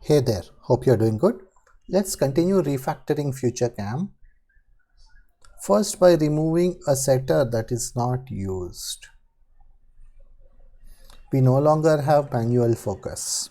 Hey there, hope you're doing good. Let's continue refactoring Futurecam. First, by removing a setter that is not used. We no longer have manual focus.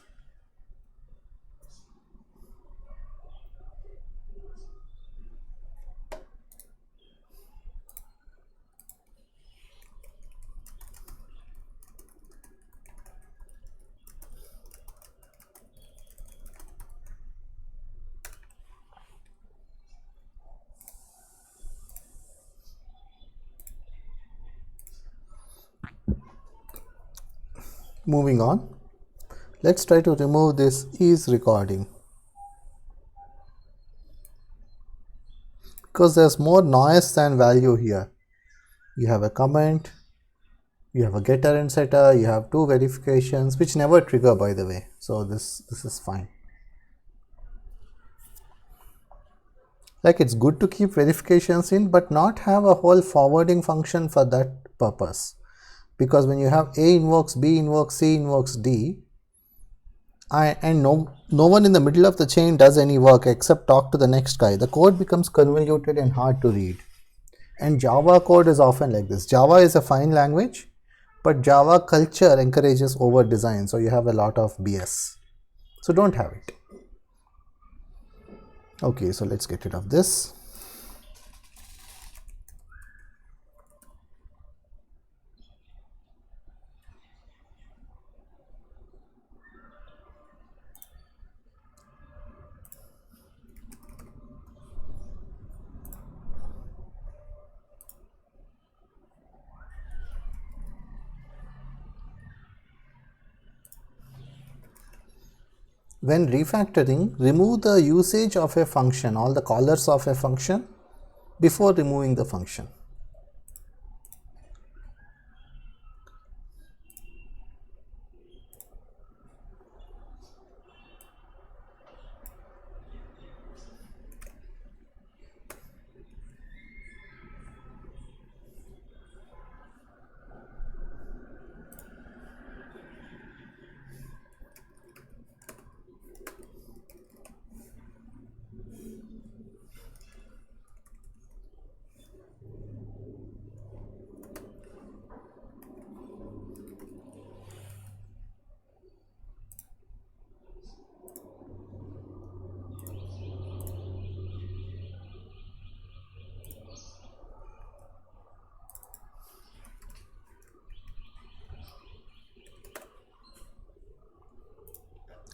Moving on, let's try to remove this is recording, because there's more noise than value here. You have a comment, you have a getter and setter, you have two verifications which never trigger, by the way, so this is fine. Like, it's good to keep verifications in but not have a whole forwarding function for that purpose, because when you have A invokes B invokes C invokes D, and no one in the middle of the chain does any work except talk to the next guy, the code becomes convoluted and hard to read. And Java code is often like this. Java is a fine language, but Java culture encourages over design, so you have a lot of BS. So don't have it. Okay, so let's get rid of this. When refactoring, remove the usage of a function, all the callers of a function, before removing the function.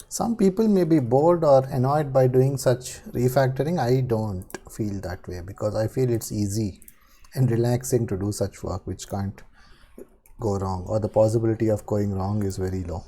Some people may be bored or annoyed by doing such refactoring. I don't feel that way, because I feel it's easy and relaxing to do such work which can't go wrong, or the possibility of going wrong is very low.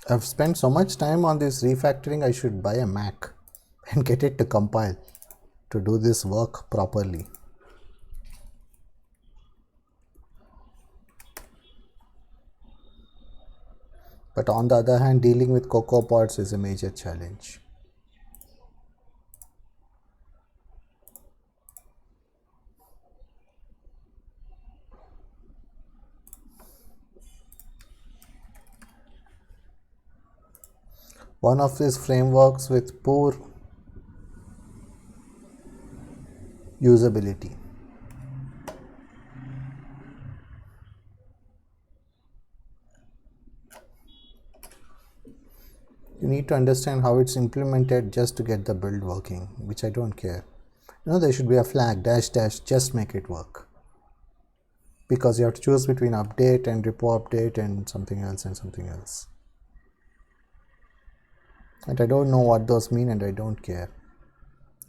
I've spent so much time on this refactoring, I should buy a Mac and get it to compile to do this work properly. But on the other hand, dealing with CocoaPods is a major challenge. One of these frameworks with poor usability. You need to understand how it's implemented just to get the build working, which I don't care. There should be a flag, dash dash, just make it work. Because you have to choose between update and repo update and something else and something else. And I don't know what those mean, and I don't care.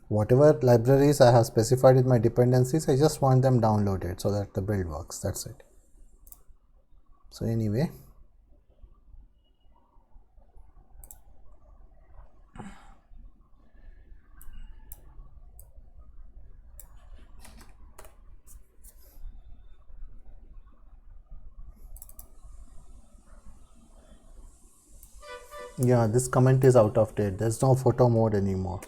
Whatever libraries I have specified with my dependencies, I just want them downloaded so that the build works. That's it. So anyway, yeah, this comment is out of date. There's no photo mode anymore.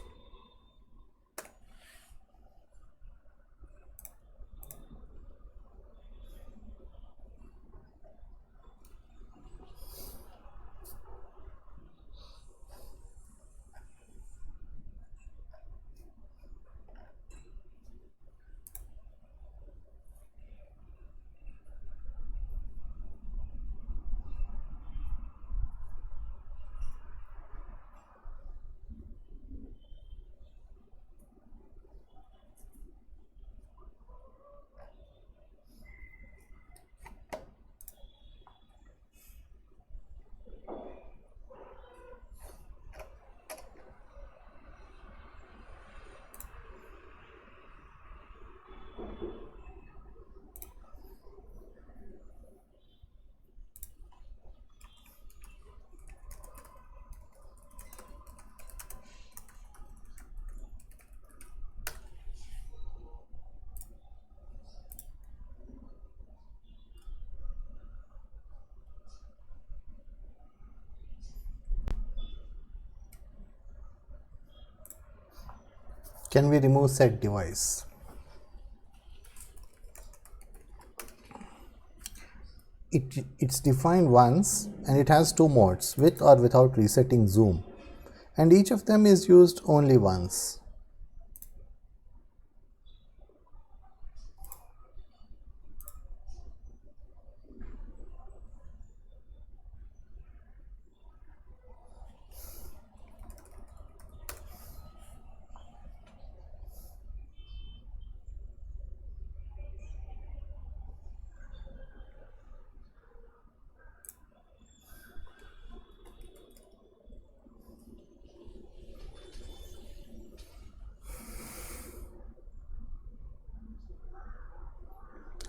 Can we remove set device? It's defined once and it has two modes, with or without resetting zoom, and each of them is used only once.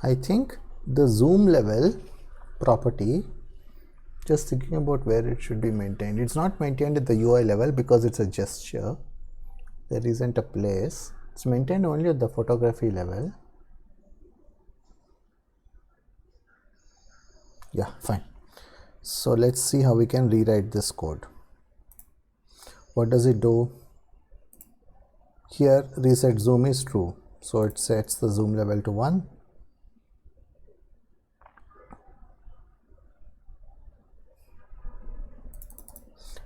I think the zoom level property, just thinking about where it should be maintained. It's not maintained at the UI level because it's a gesture. There isn't a place. It's maintained only at the photography level. Yeah, fine. So let's see how we can rewrite this code. What does it do? Here reset zoom is true, so it sets the zoom level to 1.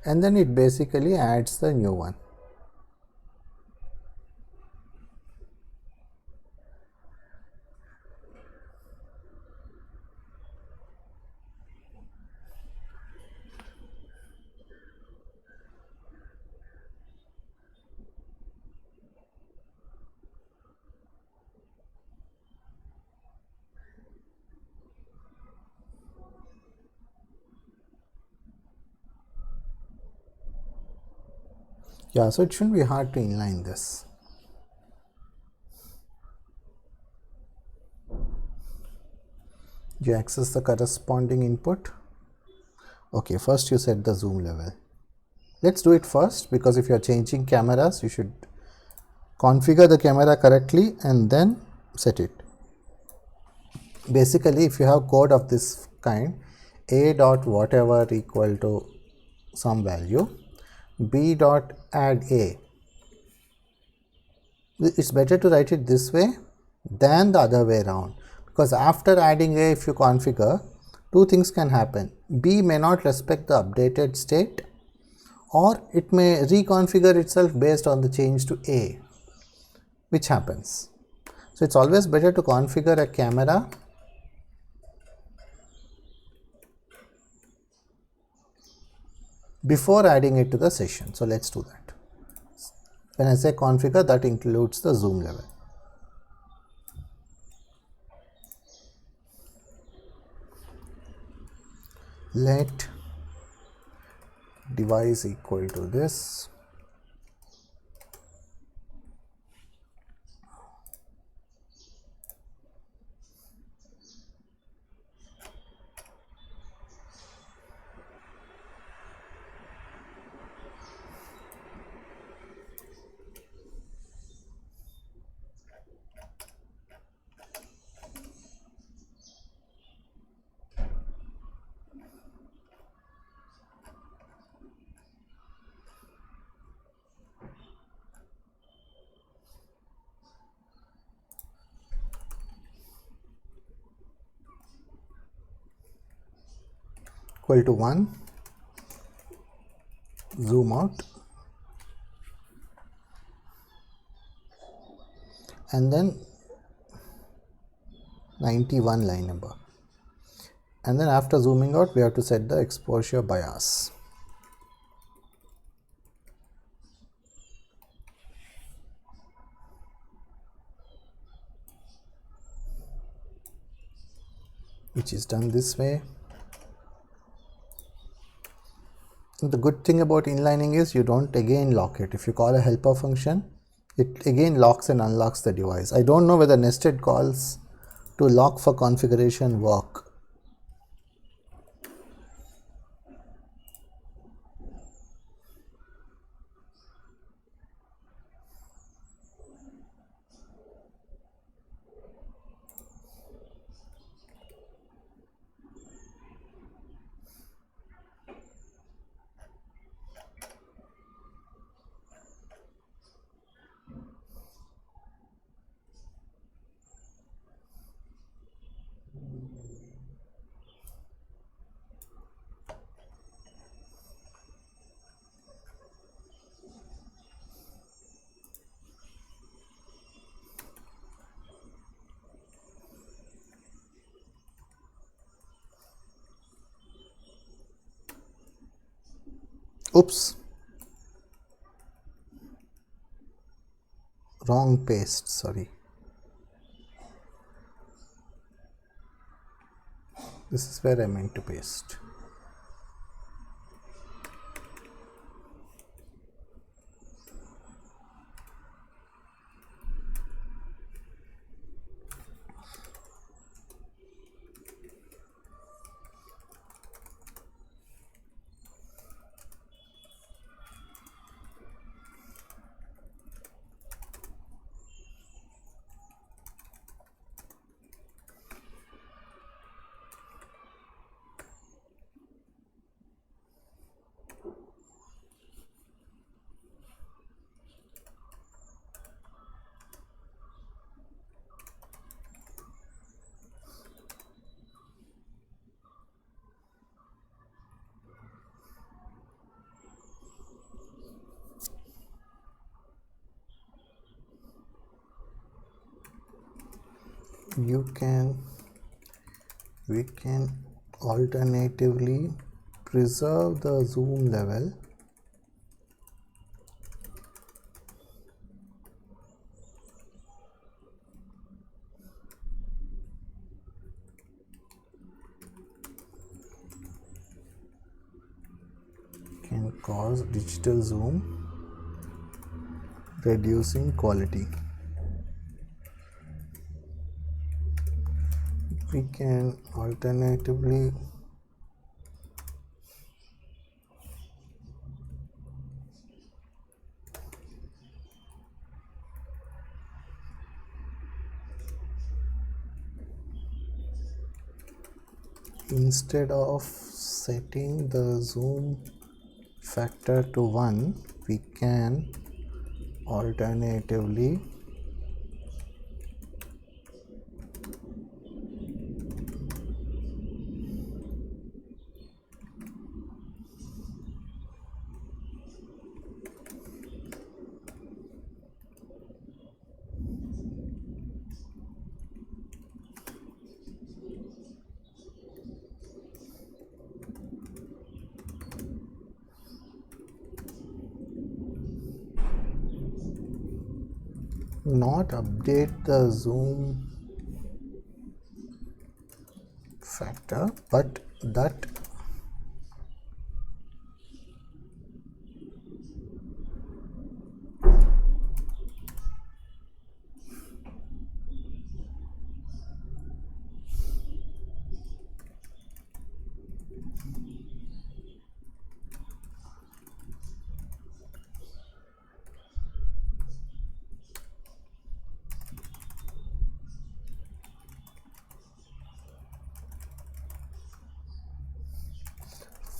And then it basically adds the new one. Yeah, so it shouldn't be hard to inline this. You access the corresponding input. Okay, first you set the zoom level. Let's do it first, because if you are changing cameras, you should configure the camera correctly and then set it. Basically, if you have code of this kind, a dot whatever equal to some value, b dot add a, it's better to write it this way than the other way around, because after adding a, if you configure, two things can happen. B may not respect the updated state, or it may reconfigure itself based on the change to a, which happens. So it's always better to configure a camera before adding it to the session. So let's do that. When I say configure, that includes the zoom level. Let device equal to this. equal to 1, zoom out, and then 91 line number, and then after zooming out we have to set the exposure bias. Which is done this way. The good thing about inlining is you don't again lock it. If you call a helper function, it again locks and unlocks the device. I don't know whether nested calls to lock for configuration work. Oops, wrong paste, sorry. This is where I meant to paste. We can alternatively preserve the zoom level can cause digital zoom, reducing quality. We can alternatively instead of setting the zoom factor to 1, we can alternatively not update the zoom factor, but that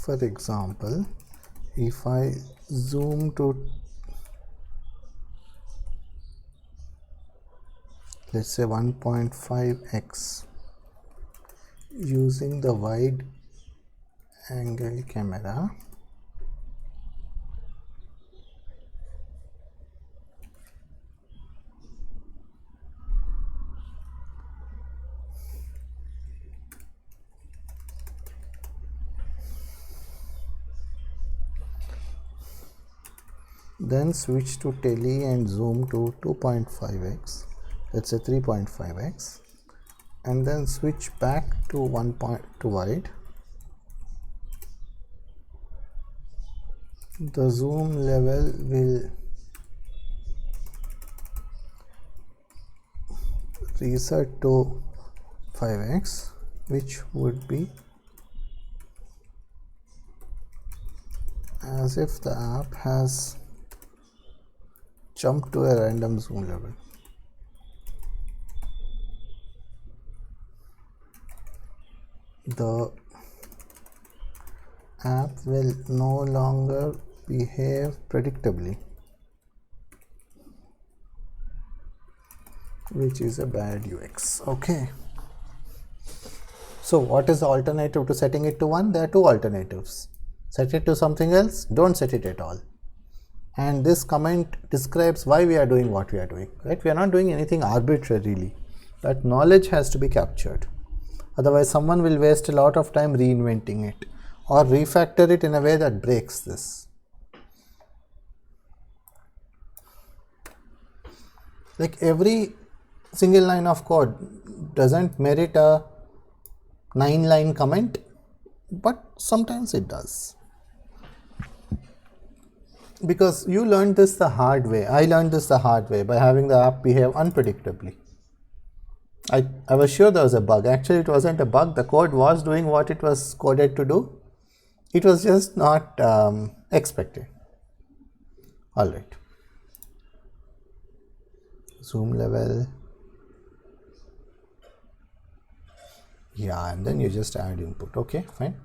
for example, if I zoom to, let's say 1.5x using the wide angle camera. Then switch to tele and zoom to 2.5x, let's say 3.5x, and then switch back to 1.2 wide. The zoom level will reset to 5x, which would be as if the app has jumped to a random zoom level. The app will no longer behave predictably, which is a bad UX. Okay. So what is the alternative to setting it to 1? There are two alternatives. Set it to something else, don't set it at all. And this comment describes why we are doing what we are doing, right? We are not doing anything arbitrarily. That knowledge has to be captured. Otherwise, someone will waste a lot of time reinventing it or refactor it in a way that breaks this. Like every single line of code doesn't merit a 9-line comment, but sometimes it does. Because you learned this the hard way. I learned this the hard way by having the app behave unpredictably. I was sure there was a bug. Actually, it wasn't a bug. The code was doing what it was coded to do. It was just not expected. All right. Zoom level. Yeah, and then you just add input. Okay, fine.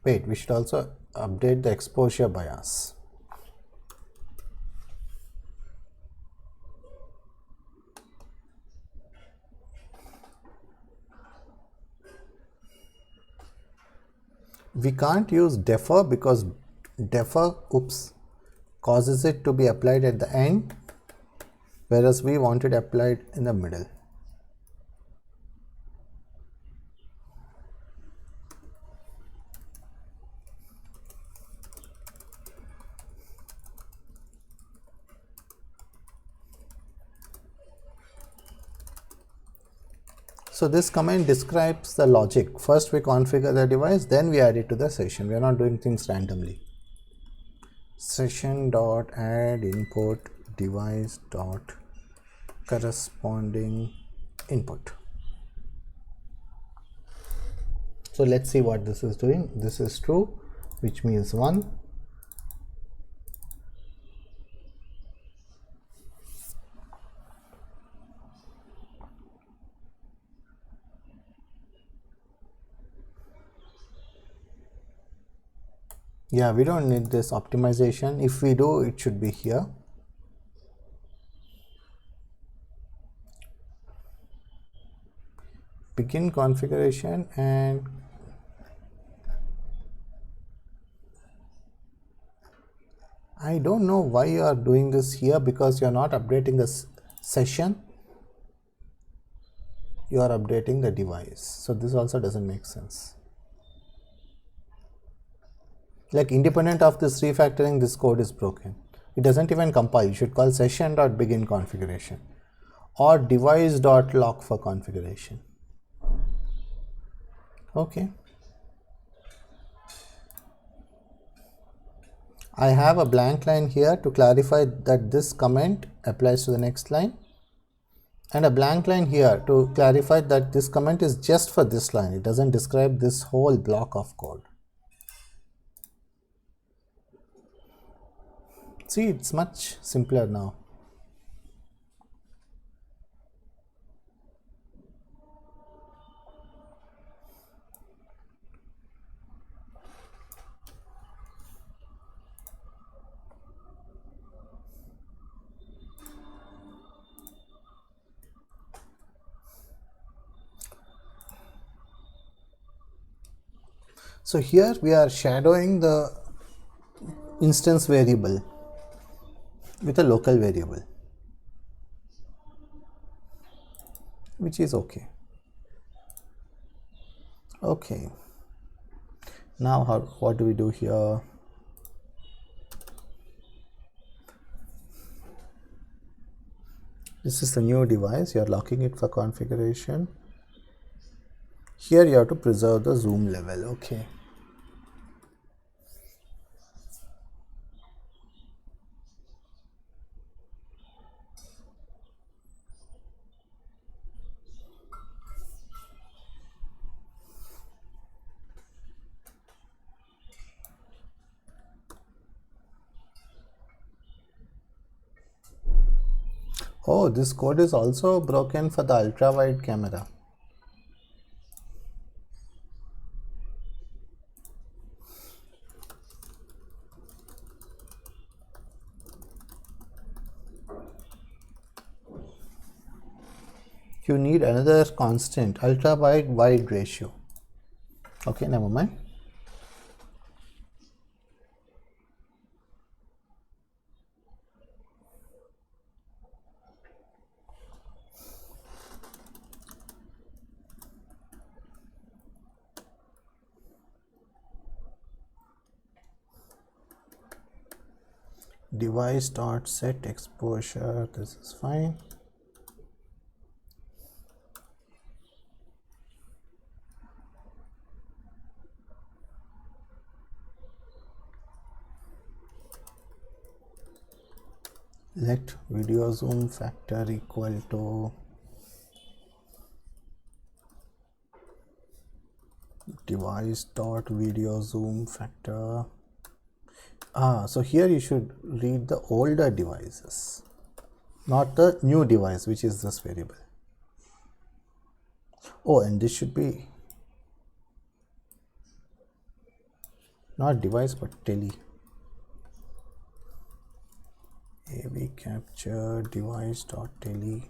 Wait, we should also update the exposure bias. We can't use defer because defer, causes it to be applied at the end, whereas we want it applied in the middle. So this command describes the logic. First we configure the device, then we add it to the session. We are not doing things randomly. Session.add input device dot corresponding input. So let's see what this is doing. This is true, which means 1. Yeah, we don't need this optimization. If we do, it should be here. Begin configuration, and I don't know why you are doing this here, because you are not updating the session, you are updating the device. So this also doesn't make sense. Like independent of this refactoring, this code is broken. It doesn't even compile. You should call session.begin configuration or device.lock for configuration. Okay. I have a blank line here to clarify that this comment applies to the next line, and a blank line here to clarify that this comment is just for this line. It doesn't describe this whole block of code. See, it's much simpler now. So here we are shadowing the instance variable with a local variable, which is okay. Okay, now what do we do here? This is the new device, you are locking it for configuration. Here you have to preserve the zoom level. Okay. Oh, this code is also broken for the ultra wide camera. You need another constant, ultra wide ratio. Okay, never mind. Device dot set exposure, this is fine. Let video zoom factor equal to device dot video zoom factor. So here you should read the older devices, not the new device, which is this variable. Oh, and this should be not device but tele. AV capture device dot tele.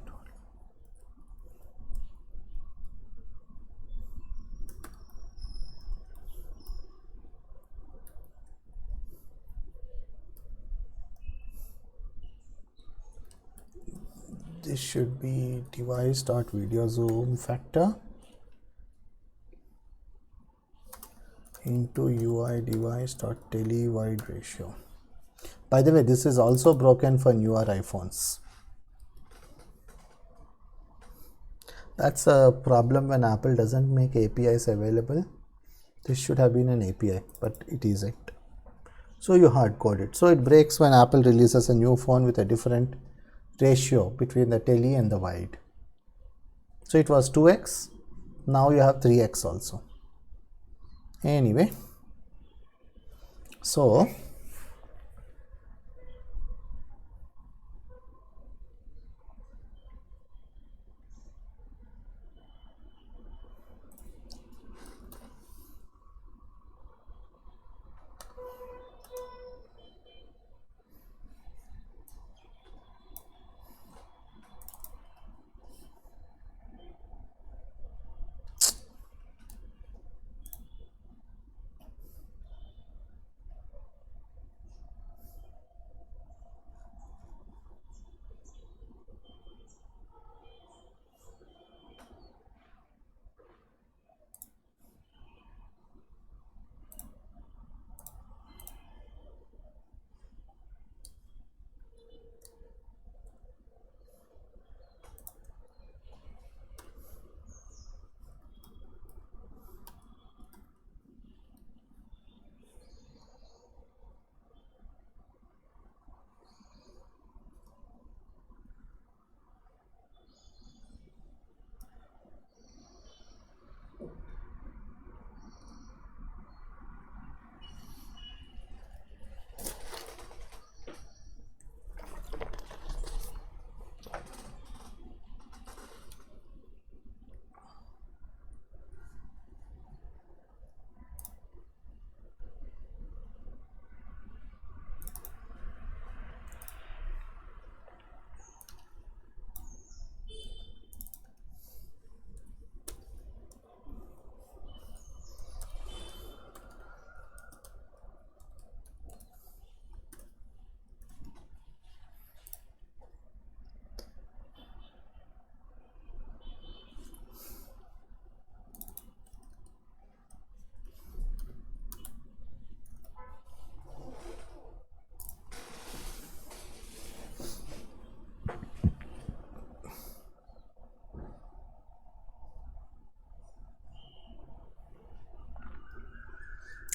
This should be device dot video zoom factor into UI device dot tele wide ratio. By the way, this is also broken for newer iPhones. That's a problem when Apple doesn't make APIs available. This should have been an API, but it isn't. So you hard code it. So it breaks when Apple releases a new phone with a different ratio between the tele and the wide. So it was 2x, now you have 3x also. Anyway, so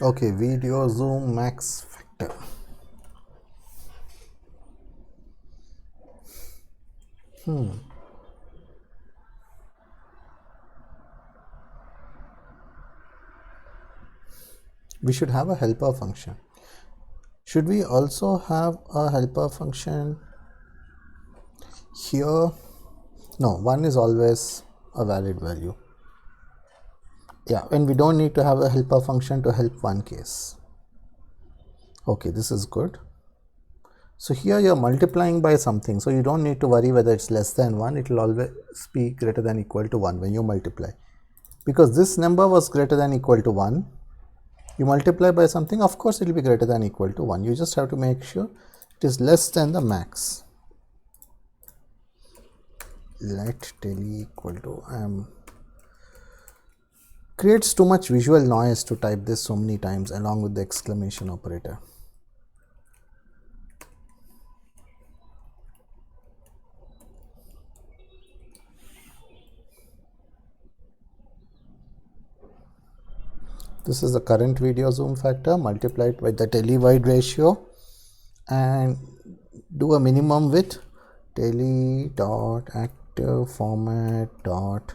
Okay, video zoom max factor. We should have a helper function. Should we also have a helper function here? No, 1 is always a valid value. Yeah, and we don't need to have a helper function to help one case. Okay, this is good. So here you're multiplying by something, so you don't need to worry whether it's less than 1. It will always be greater than equal to 1 when you multiply. Because this number was greater than equal to 1, you multiply by something, of course it will be greater than equal to 1. You just have to make sure it is less than the max. Let tally equal to creates too much visual noise to type this so many times along with the exclamation operator. This is the current video zoom factor multiplied by the tally wide ratio, and do a minimum with tally dot active format dot,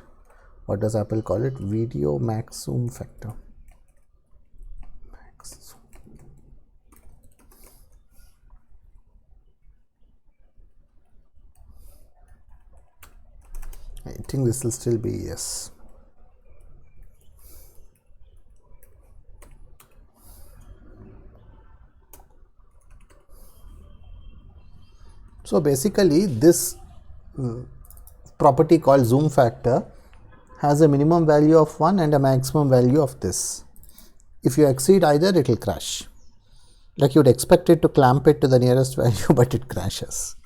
what does Apple call it, video max zoom factor. Max. I think this will still be yes. So basically this property called zoom factor has a minimum value of 1 and a maximum value of this. If you exceed either, it will crash. Like you'd expect it to clamp it to the nearest value, but it crashes.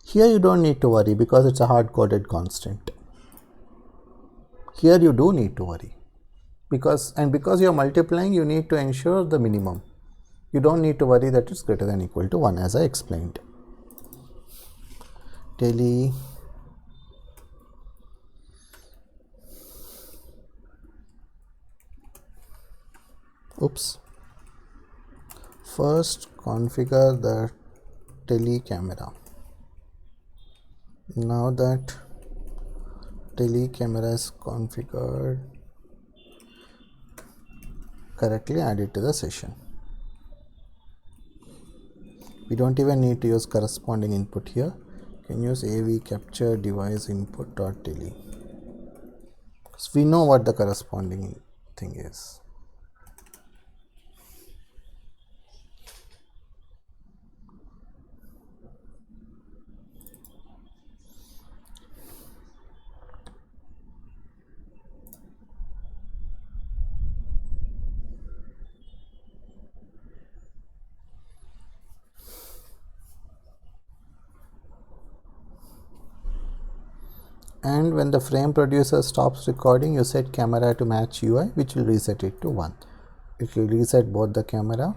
Here you don't need to worry because it's a hard-coded constant. Here you do need to worry. Because you're multiplying, you need to ensure the minimum. You don't need to worry that it's greater than equal to 1, as I explained. Tally first configure the tally camera. Now that tally camera is configured correctly, add it to the session. We don't even need to use corresponding input here. You can use AV capture device input dot tally, because we know what the corresponding thing is. And when the frame producer stops recording, you set camera to match UI, which will reset it to 1. It will reset both the camera.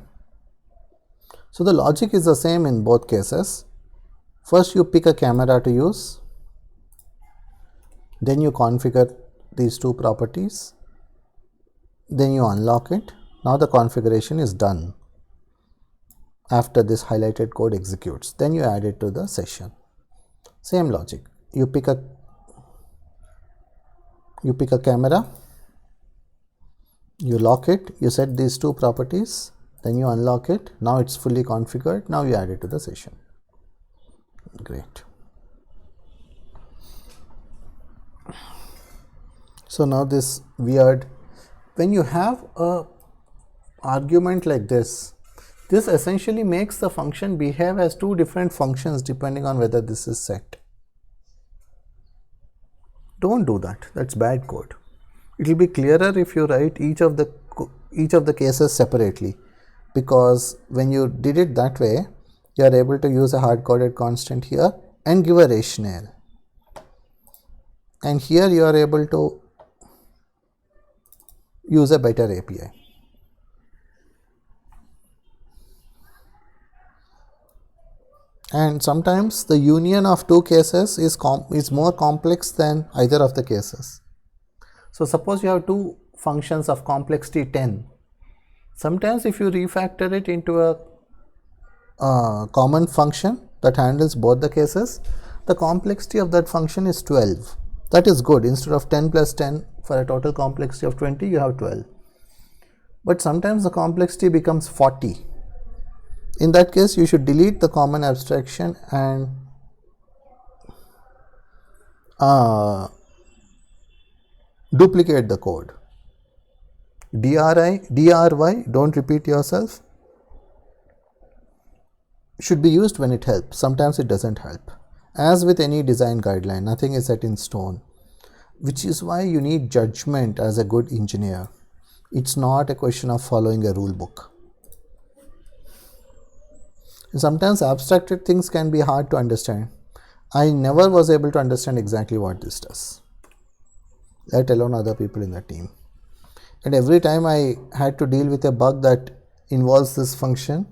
So the logic is the same in both cases. First you pick a camera to use, then you configure these two properties, then you unlock it. Now the configuration is done after this highlighted code executes. Then you add it to the session. Same logic. You pick a camera, you lock it, you set these two properties, then you unlock it. Now it's fully configured. Now you add it to the session. Great. So now this weird, when you have a argument like this essentially makes the function behave as two different functions depending on whether this is set. Don't do that. That's bad code. It will be clearer if you write each of the cases separately, because when you did it that way, you are able to use a hard-coded constant here and give a rationale. And here you are able to use a better API. And sometimes the union of two cases is more complex than either of the cases. So suppose you have two functions of complexity 10. Sometimes if you refactor it into a common function that handles both the cases, the complexity of that function is 12. That is good. Instead of 10 plus 10 for a total complexity of 20, you have 12. But sometimes the complexity becomes 40. In that case, you should delete the common abstraction and duplicate the code. DRY, don't repeat yourself, should be used when it helps. Sometimes it doesn't help. As with any design guideline, nothing is set in stone, which is why you need judgment as a good engineer. It's not a question of following a rule book. Sometimes abstracted things can be hard to understand. I never was able to understand exactly what this does, let alone other people in the team. And every time I had to deal with a bug that involves this function,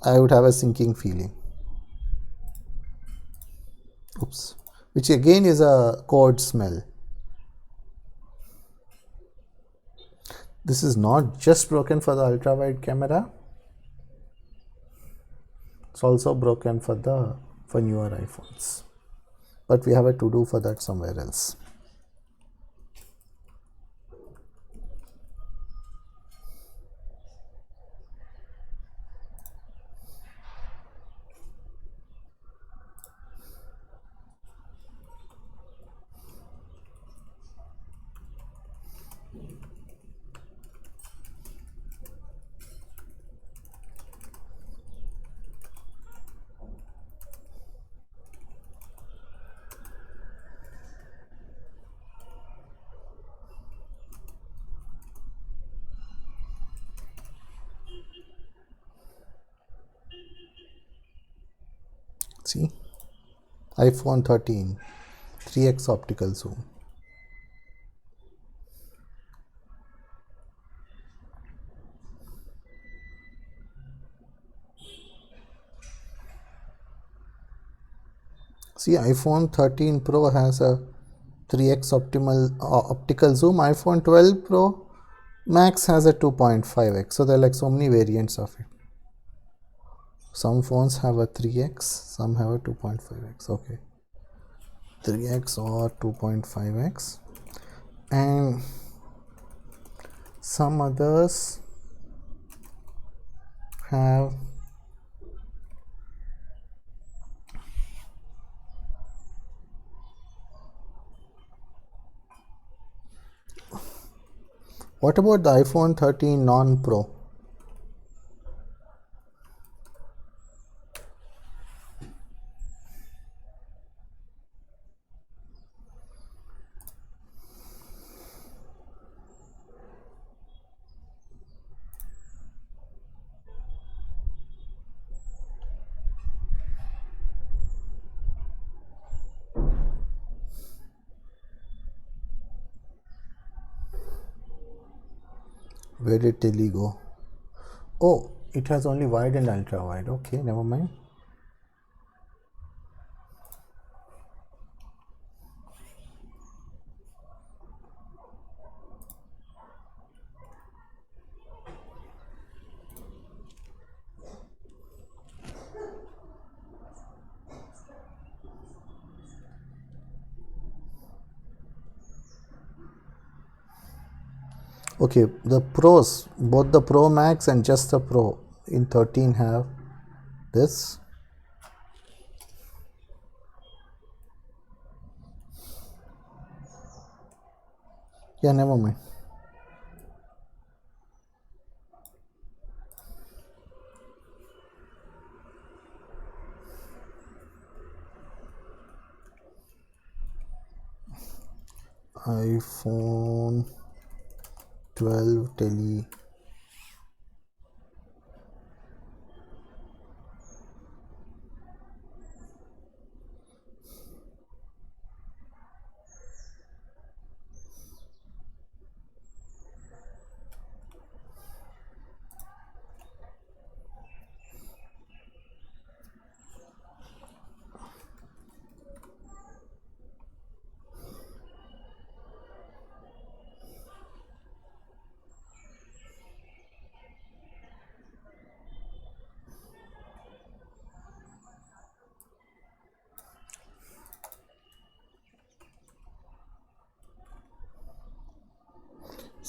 I would have a sinking feeling. Oops. Which again is a code smell. This is not just broken for the ultra wide camera, it's also broken for newer iPhones. But we have a to do for that somewhere else. See, iPhone 13, 3x optical zoom. See, iPhone 13 Pro has a 3x optical zoom. iPhone 12 Pro Max has a 2.5x. So there are like so many variants of it. Some phones have a 3x, some have a 2.5x. Okay, 3x or 2.5x, and some others have what about the iPhone 13 non-Pro? Where did Tilly go? Oh, it has only wide and ultra wide. Okay, never mind. Okay, the Pros, both the Pro Max and just the Pro in 13 have this. Yeah, never mind. iPhone 12 Tele.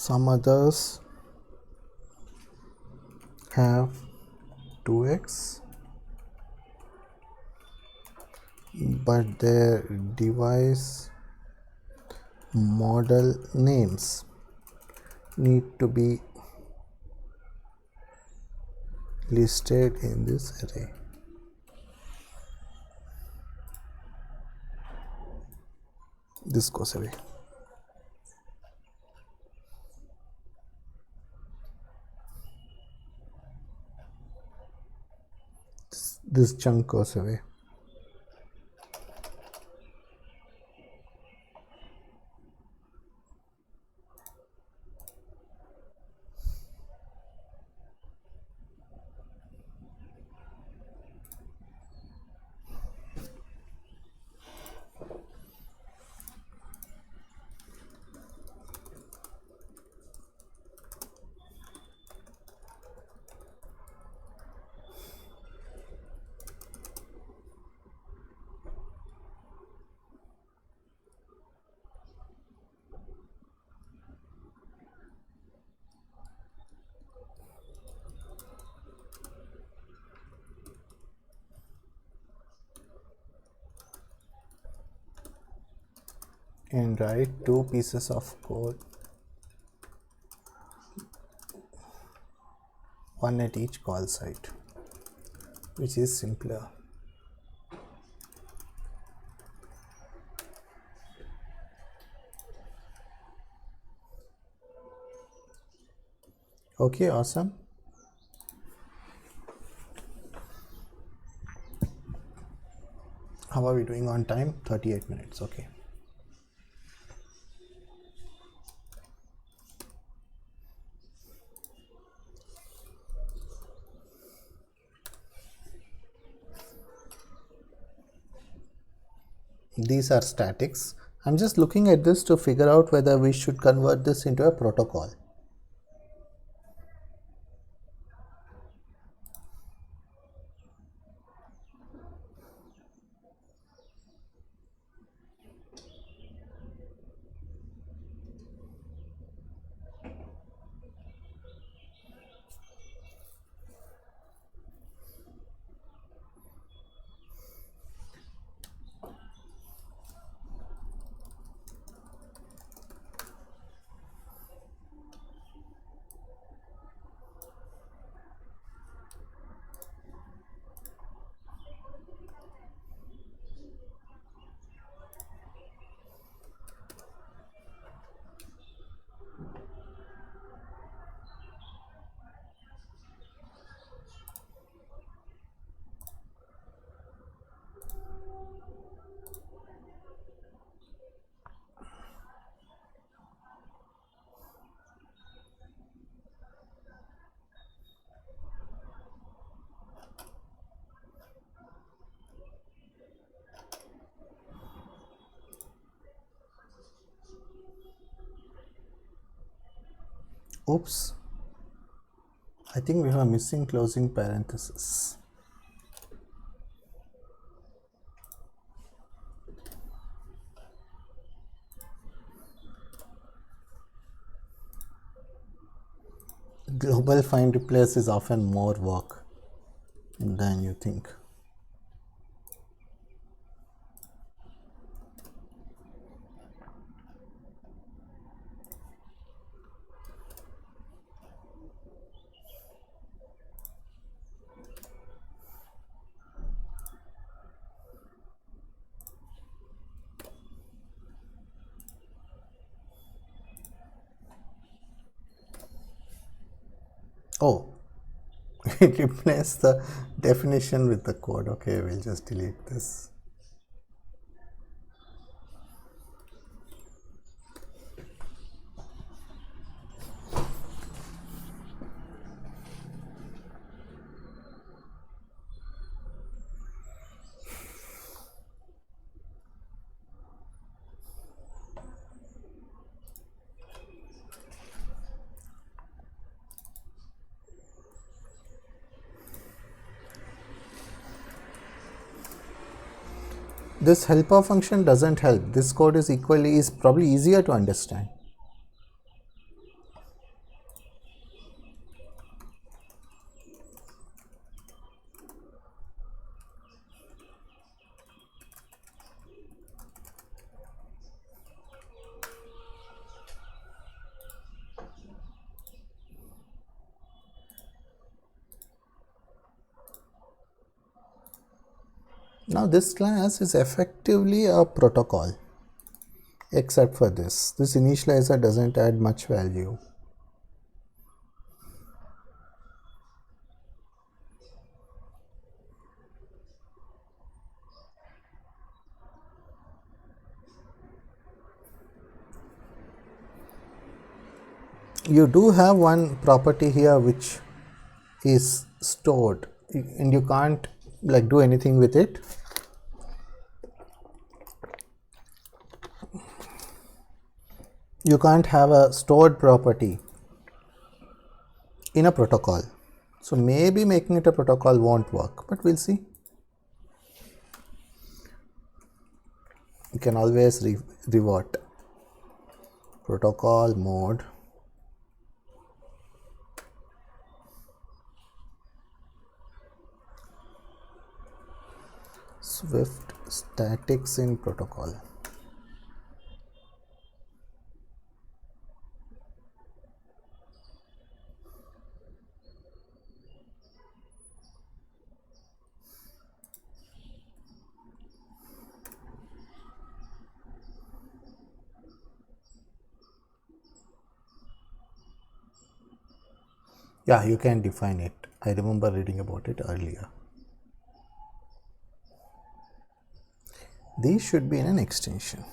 some others have 2x, but their device model names need to be listed in this array. This goes away. This chunk goes away. And write two pieces of code, one at each call site, which is simpler. Okay, awesome. How are we doing on time? 38 minutes. Okay. These are statics. I'm just looking at this to figure out whether we should convert this into a protocol. Oops, I think we have a missing closing parenthesis. Global find replace is often more work than you think. Oh, it replaced the definition with the code. Okay, we'll just delete this. This helper function doesn't help. This code is probably easier to understand. Now this class is effectively a protocol, except for this. This initializer doesn't add much value. You do have one property here which is stored and you can't like do anything with it. You can't have a stored property in a protocol. So maybe making it a protocol won't work, but we'll see. You can always revert protocol mode. Swift statics in protocol. Yeah, you can define it. I remember reading about it earlier. These should be in an extension.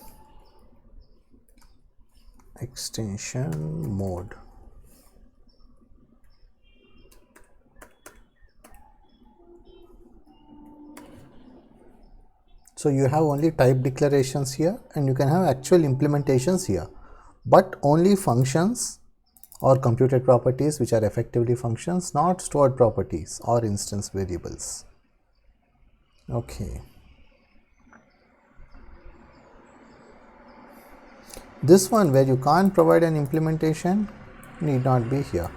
Extension mode. So you have only type declarations here and you can have actual implementations here, but only functions or computed properties which are effectively functions, not stored properties or instance variables. Okay. This one where you can't provide an implementation need not be here.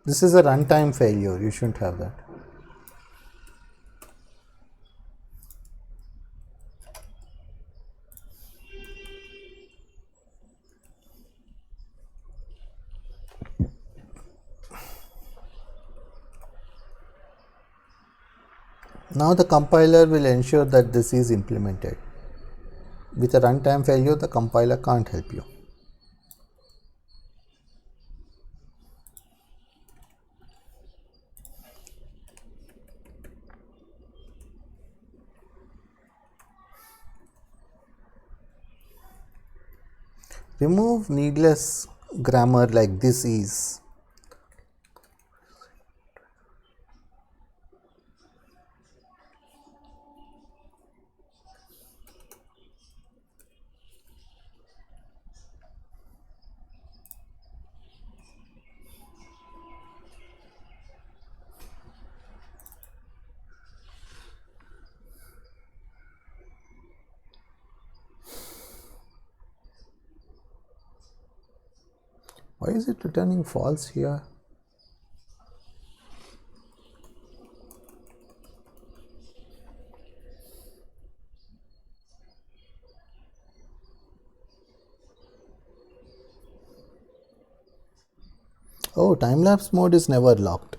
This is a runtime failure, you shouldn't have that. Now the compiler will ensure that this is implemented. With a runtime failure, the compiler can't help you. Remove needless grammar like this is. Why is it returning false here? Oh, time-lapse mode is never locked.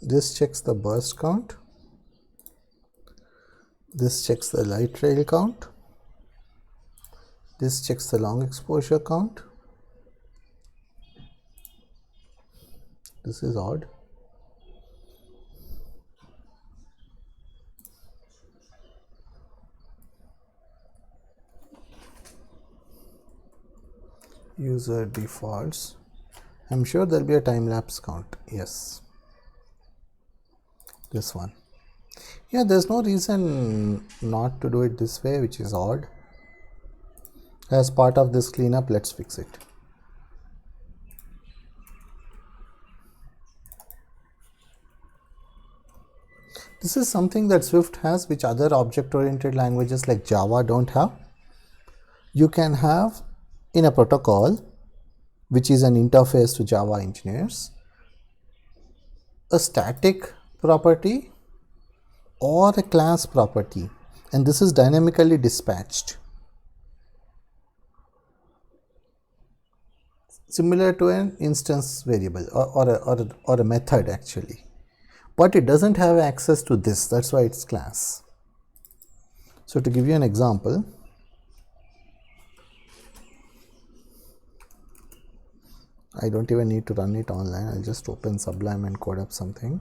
This checks the burst count. This checks the light trail count. This checks the long exposure count. This is odd. User defaults. I'm sure there'll be a time-lapse count. Yes. This one. Yeah, there's no reason not to do it this way, which is odd. As part of this cleanup, let's fix it. This is something that Swift has, which other object-oriented languages like Java don't have. You can have in a protocol, which is an interface to Java engineers, a static property or a class property, and this is dynamically dispatched, similar to an instance variable or a method actually, but it doesn't have access to this. That's why it's class. So to give you an example, I don't even need to run it online. I'll just open Sublime and code up something.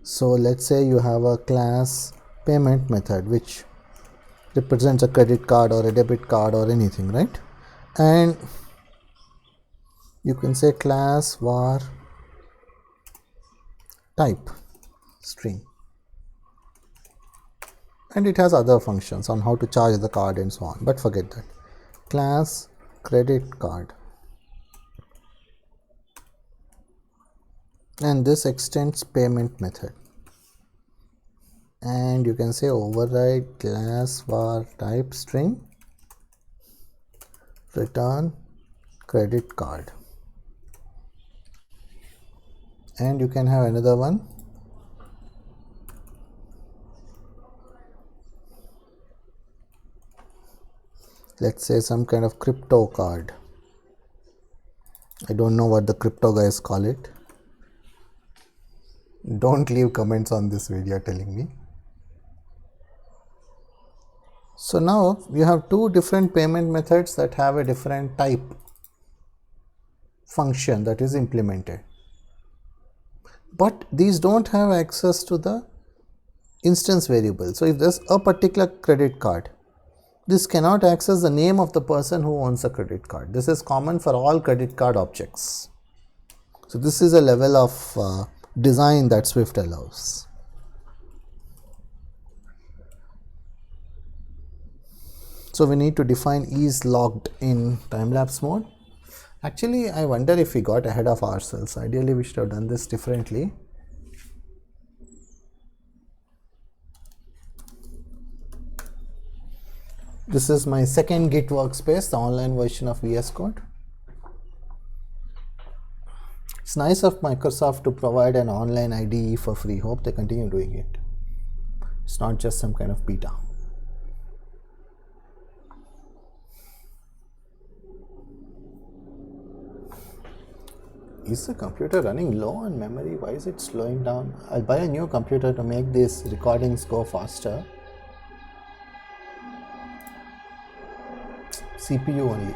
So let's say you have a class payment method which represents a credit card or a debit card or anything, right? And you can say class var type string, and it has other functions on how to charge the card and so on, but forget that. Class credit card, and this extends payment method, and you can say override class var type string return credit card, and you can have another one, let's say some kind of crypto card. I don't know what the crypto guys call it. Don't leave comments on this video telling me. So now you have two different payment methods that have a different type function that is implemented, but these don't have access to the instance variable. So if there's a particular credit card, this cannot access the name of the person who owns a credit card. This is common for all credit card objects. So this is a level of design that Swift allows. So we need to define is logged in time-lapse mode. Actually, I wonder if we got ahead of ourselves. Ideally, we should have done this differently. This is my second Git workspace, the online version of VS Code. It's nice of Microsoft to provide an online IDE for free. Hope they continue doing it. It's not just some kind of beta. Is the computer running low on memory? Why is it slowing down? I'll buy a new computer to make these recordings go faster. CPU only.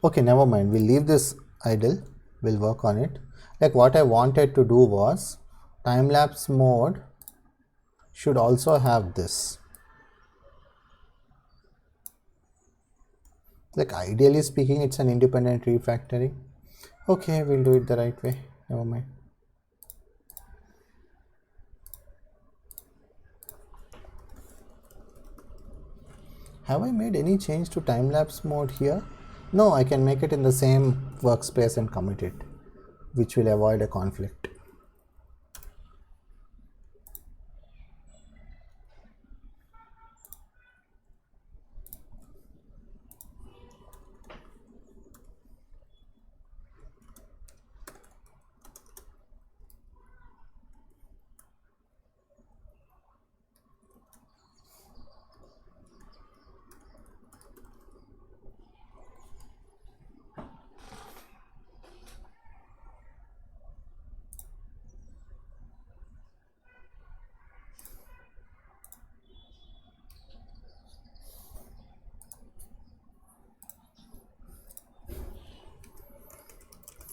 Okay, never mind. We'll leave this idle. We'll work on it. Like what I wanted to do was time-lapse mode should also have this. Like ideally speaking, it's an independent refactoring. Okay, we'll do it the right way. Never mind. Have I made any change to time-lapse mode here? No, I can make it in the same workspace and commit it, which will avoid a conflict.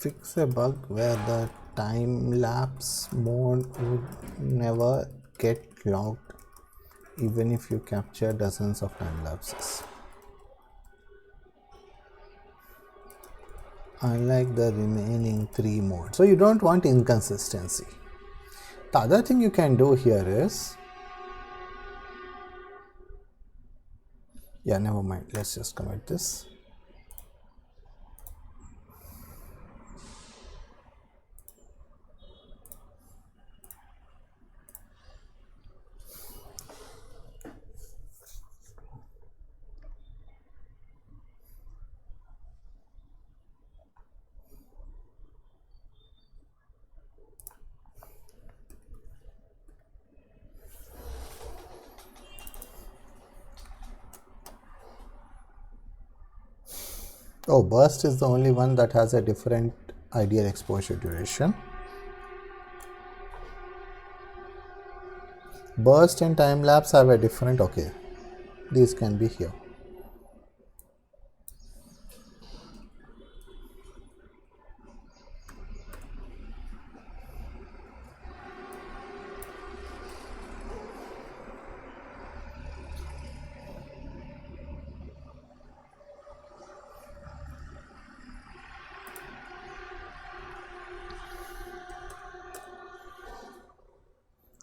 Fix a bug where the time-lapse mode would never get logged even if you capture dozens of time lapses. Unlike the remaining 3 modes. So you don't want inconsistency. The other thing you can do here is, yeah, never mind, let's just commit this. Oh, burst is the only one that has a different ideal exposure duration. Burst and time lapse have a different, okay, these can be here.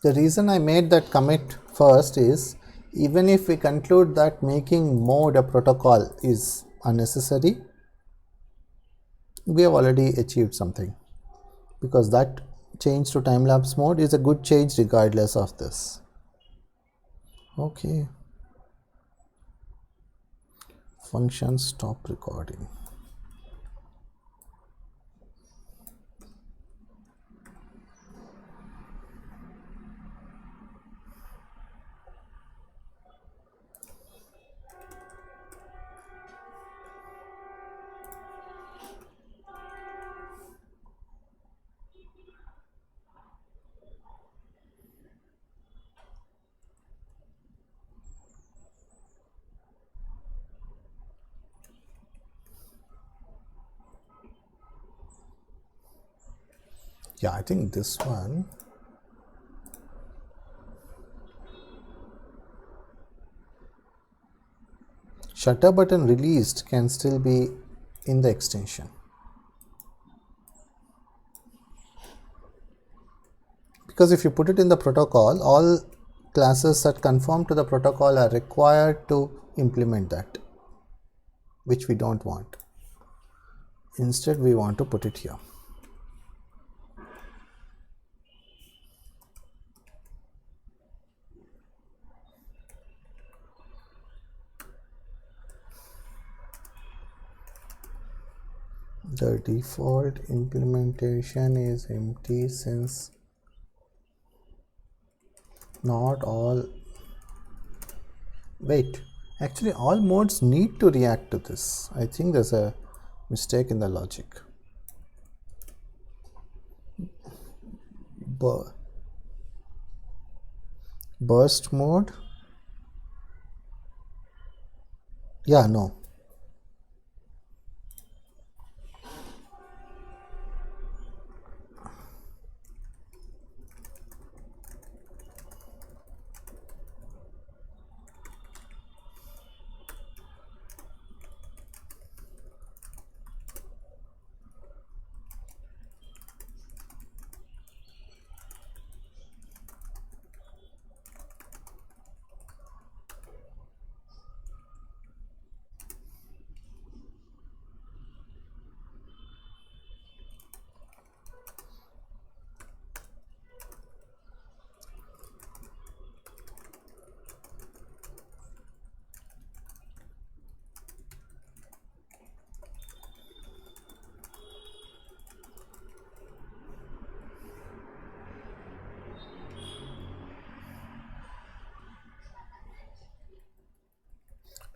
The reason I made that commit first is, even if we conclude that making mode a protocol is unnecessary, we have already achieved something, because that change to time-lapse mode is a good change regardless of this. Okay. Function stop recording. Yeah, I think this one. Shutter button released can still be in the extension. Because if you put it in the protocol, all classes that conform to the protocol are required to implement that, which we don't want. Instead, we want to put it here. The default implementation is empty since not all. Wait, actually all modes need to react to this. I think there's a mistake in the logic. Burst mode. Yeah, no.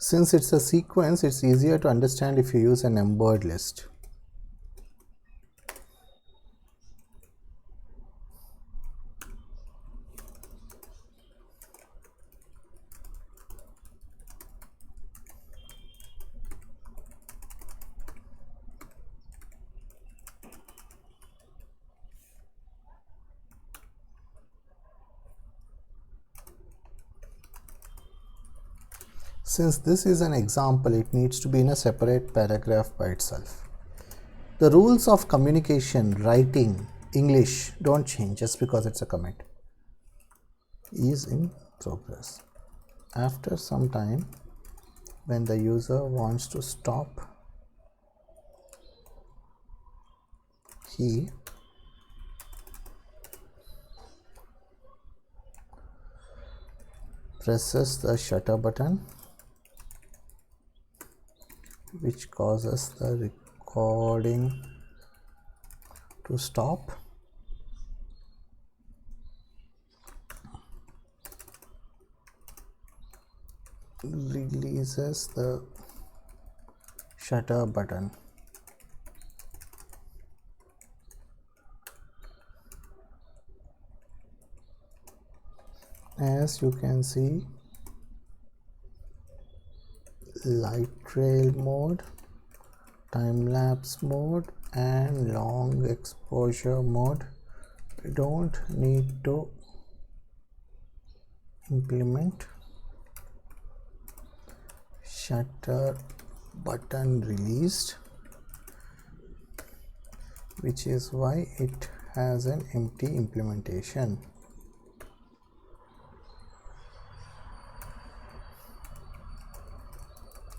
Since it's a sequence, it's easier to understand if you use a numbered list. Since this is an example, it needs to be in a separate paragraph by itself. The rules of communication, writing, English don't change just because it's a commit. Is in progress. After some time, when the user wants to stop, he presses the shutter button, which causes the recording to stop. Releases the shutter button. As you can see, light trail mode, time-lapse mode and long exposure mode. We don't need to implement shutter button released, which is why it has an empty implementation.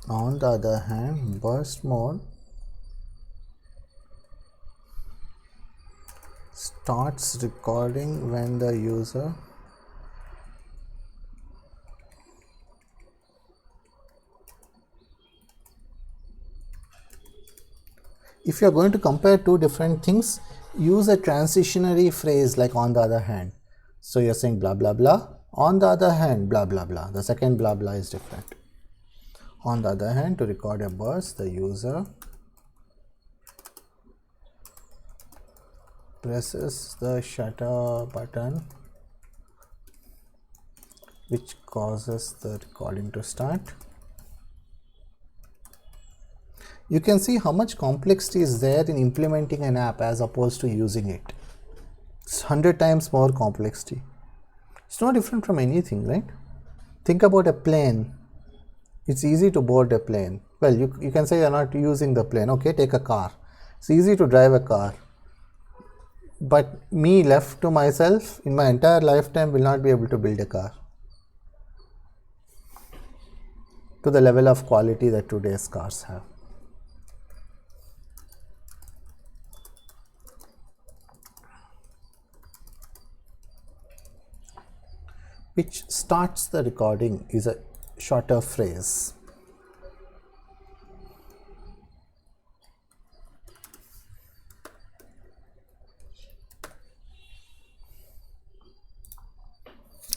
On the other hand, burst mode starts recording when the user if you are going to compare two different things, use a transitionary phrase like on the other hand. So you're saying blah blah blah, on the other hand blah blah blah. The second blah blah is different. On the other hand, to record a burst, the user presses the shutter button, which causes the recording to start. You can see how much complexity is there in implementing an app as opposed to using it. It's 100 times more complexity. It's no different from anything, right? Think about a plane. It's easy to board a plane. Well, you can say you're not using the plane. Okay, take a car. It's easy to drive a car. But me left to myself in my entire lifetime will not be able to build a car to the level of quality that today's cars have. Which starts the recording is a shorter phrase.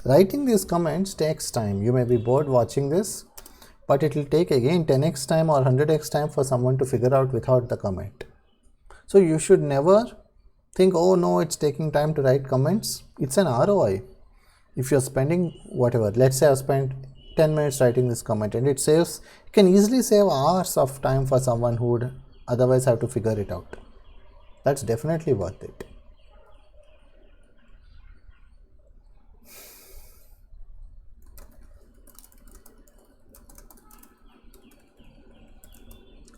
Writing these comments takes time. You may be bored watching this, but it will take again 10x time or 100x time for someone to figure out without the comment. So you should never think, oh no, it's taking time to write comments. It's an ROI. If you're spending whatever, let's say I've spent 10 minutes writing this comment and it can easily save hours of time for someone who would otherwise have to figure it out. That's definitely worth it.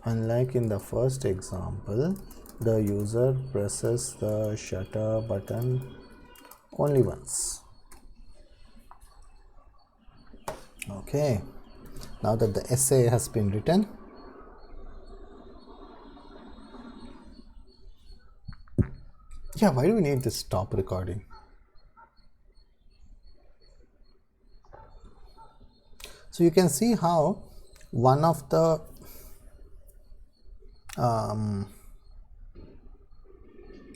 Unlike in the first example, the user presses the shutter button only once. Okay, now that the essay has been written, why do we need this stop recording? So you can see how one of the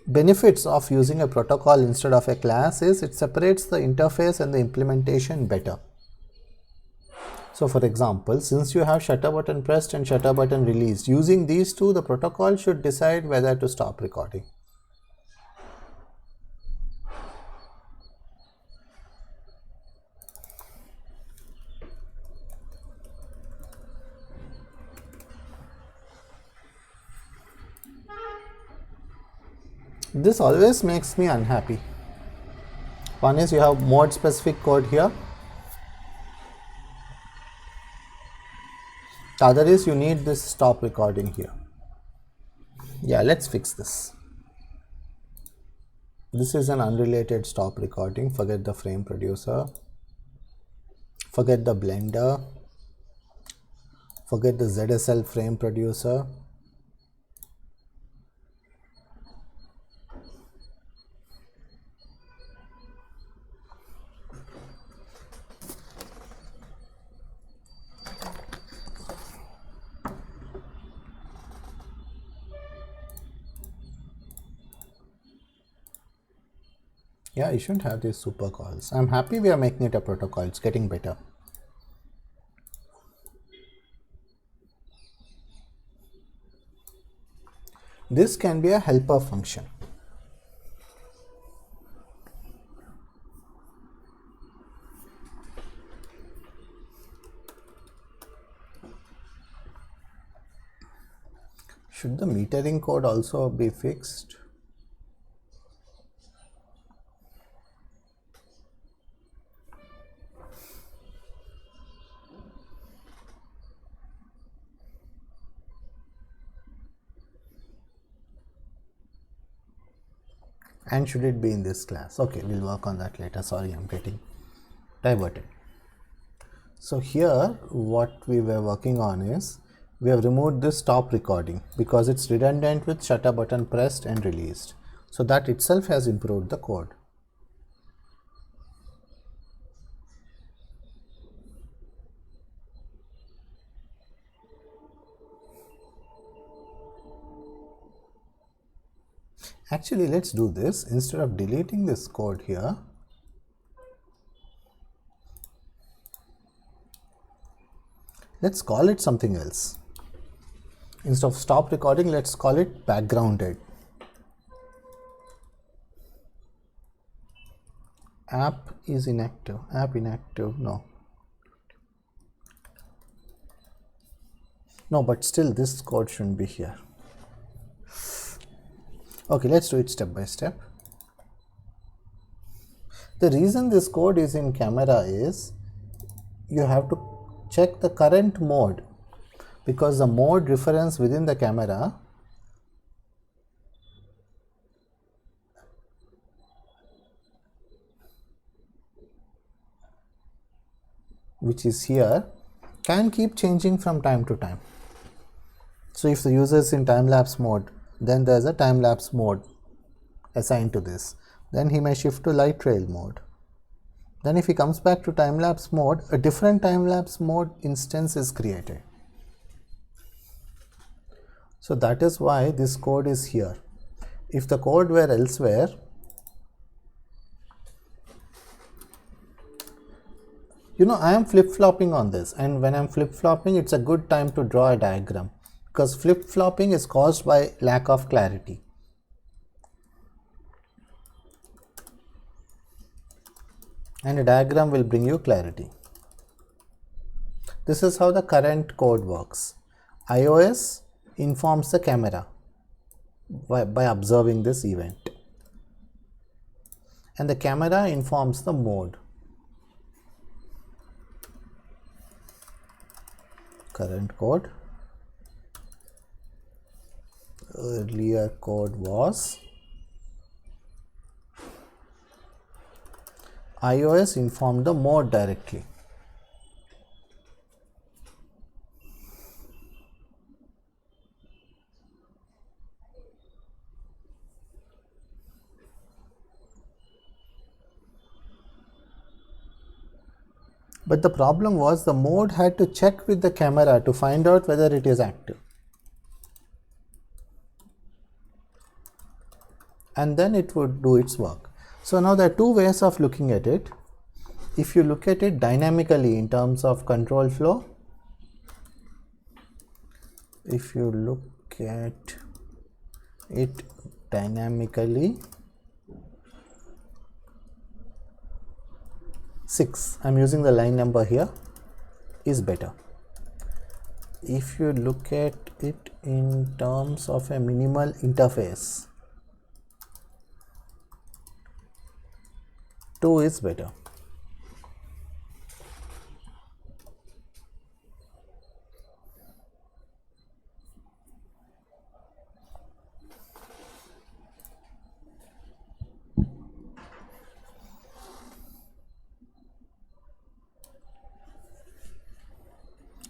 benefits of using a protocol instead of a class is it separates the interface and the implementation better. So for example, since you have shutter button pressed and shutter button released, using these two, the protocol should decide whether to stop recording. This always makes me unhappy. One is you have mode specific code here. The other is you need this stop recording here. Let's fix this. This is an unrelated stop recording. Forget the frame producer. Forget the blender. Forget the ZSL frame producer. You shouldn't have these super calls. I'm happy we are making it a protocol. It's getting better. This can be a helper function. Should the metering code also be fixed? And should it be in this class? Okay, we'll work on that later. Sorry, I'm getting diverted. So here what we were working on is we have removed this stop recording because it's redundant with shutter button pressed and released. So that itself has improved the code. Actually, let's do this. Instead of deleting this code here, let's call it something else. Instead of stop recording, let's call it backgrounded. App is inactive. App inactive. No. No, but still this code shouldn't be here. Okay, let's do it step by step. The reason this code is in camera is you have to check the current mode, because the mode reference within the camera which is here can keep changing from time to time. So if the user is in time-lapse mode, then there's a time-lapse mode assigned to this. Then he may shift to light trail mode. Then if he comes back to time-lapse mode, a different time-lapse mode instance is created. So that is why this code is here. If the code were elsewhere, I am flip-flopping on this, and when I'm flip-flopping, it's a good time to draw a diagram, because flip-flopping is caused by lack of clarity. And a diagram will bring you clarity. This is how the current code works. iOS informs the camera by observing this event, and the camera informs the mode. Current code. Earlier code was iOS informed the mode directly. But the problem was the mode had to check with the camera to find out whether it is active. And then it would do its work. So now there are two ways of looking at it. If you look at it dynamically in terms of control flow, if you look at it dynamically, 6, I'm using the line number here, is better. If you look at it in terms of a minimal interface, 2 is better.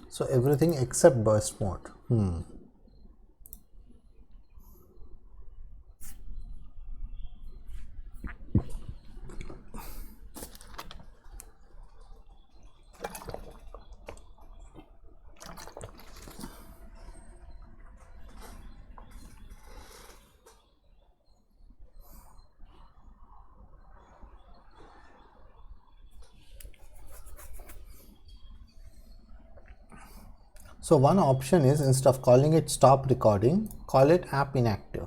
So everything except burst mode. So one option is, instead of calling it stop recording, call it app inactive.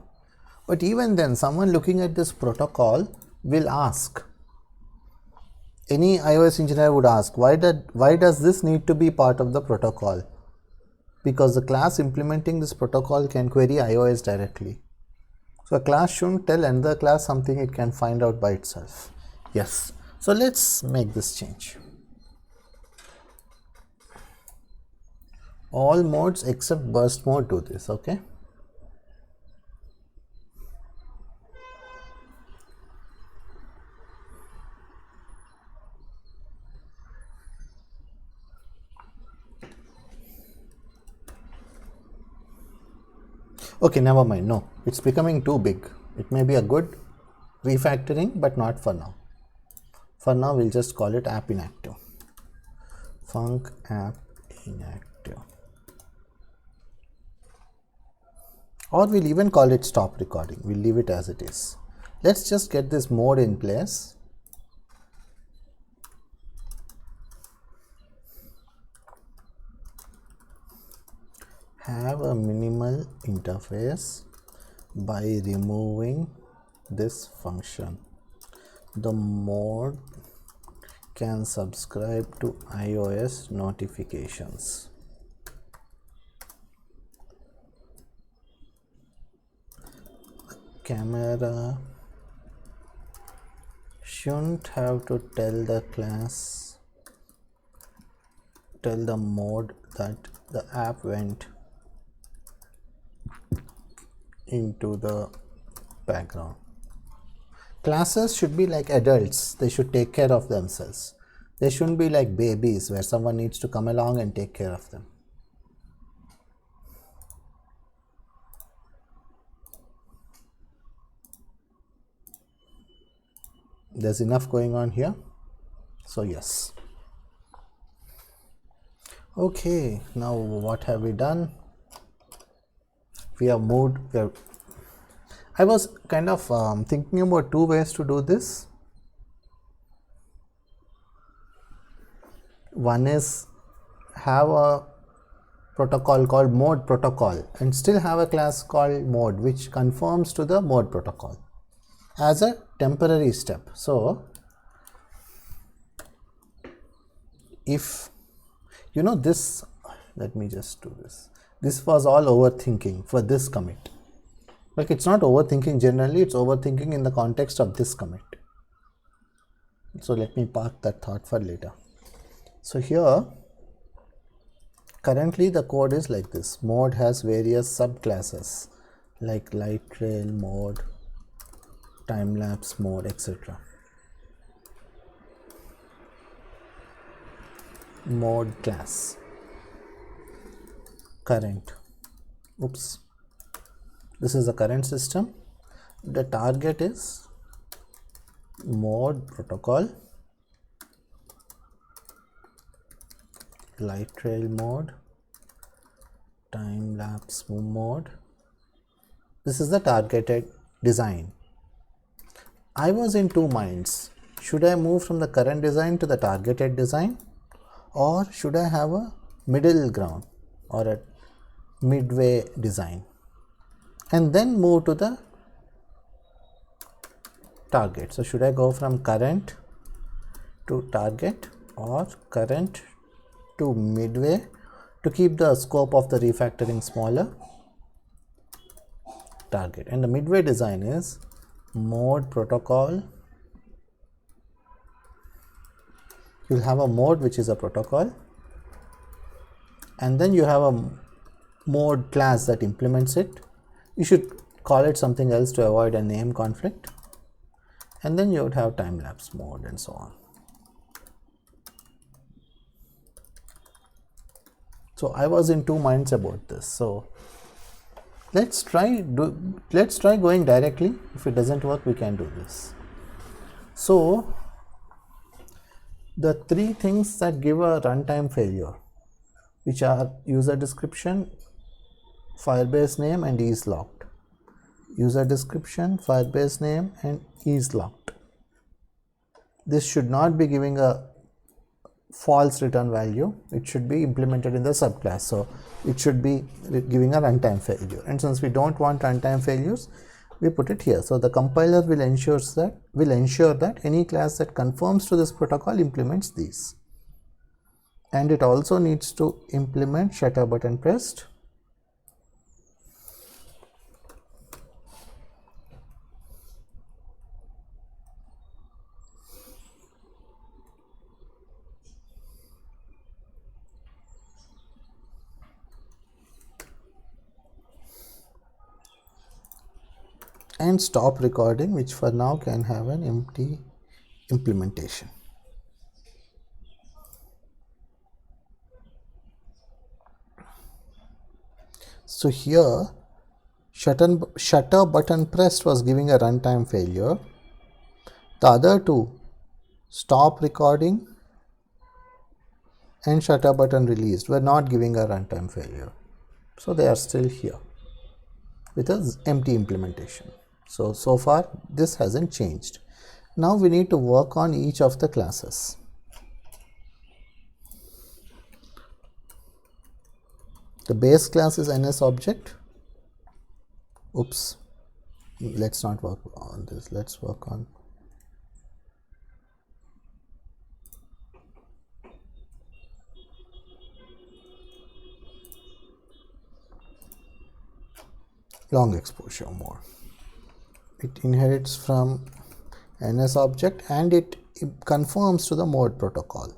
But even then, someone looking at this protocol will ask, any iOS engineer would ask, why does this need to be part of the protocol? Because the class implementing this protocol can query iOS directly. So a class shouldn't tell another class something it can find out by itself. Yes. So let's make this change. All modes except burst mode do this, okay? Okay, never mind. No, it's becoming too big. It may be a good refactoring, but not for now. For now, we'll just call it app inactive. Func app inactive. Or we'll even call it stop recording. We'll leave it as it is. Let's just get this mode in place. Have a minimal interface by removing this function. The mode can subscribe to iOS notifications. Camera shouldn't have to tell the class, tell the mode that the app went into the background. Classes should be like adults. They should take care of themselves. They shouldn't be like babies where someone needs to come along and take care of them. There's enough going on here. So yes. Okay, now what have we done? We have moved. I was kind of thinking about two ways to do this. One is have a protocol called mode protocol and still have a class called mode which conforms to the mode protocol as a temporary step. So if you know this, let me just do this. This was all overthinking for this commit. Like, it's not overthinking generally, it's overthinking in the context of this commit. So let me park that thought for later. So here currently the code is like this. Mode has various subclasses like light trail mode, time lapse mode, etc. Mode class, current. Oops. This is the current system. The target is mode protocol, light trail mode, time lapse mode. This is the targeted design. I was in two minds. Should I move from the current design to the targeted design, or should I have a middle ground or a midway design and then move to the target? So should I go from current to target or current to midway to keep the scope of the refactoring smaller? Target. And the midway design is mode protocol. You'll have a mode which is a protocol, and then you have a mode class that implements it. You should call it something else to avoid a name conflict, and then you would have time lapse mode and so on. So I was in two minds about this. So let's try going directly. If it doesn't work, we can do this. So the three things that give a runtime failure, which are user description, Firebase name, and is locked. User description, Firebase name, and is locked. This should not be giving a false return value, it should be implemented in the subclass. So it should be giving a runtime failure, and since we don't want runtime failures, we put it here. So the compiler will ensure that any class that conforms to this protocol implements these, and it also needs to implement shutter button pressed. And stop recording, which for now can have an empty implementation. So here shutter button pressed was giving a runtime failure. The other two, stop recording and shutter button released, were not giving a runtime failure. So they are still here with an empty implementation. So far this hasn't changed. Now we need to work on each of the classes. The base class is NS object. Oops, let's not work on this. Let's work on long exposure mode. It inherits from NS object and it conforms to the mode protocol.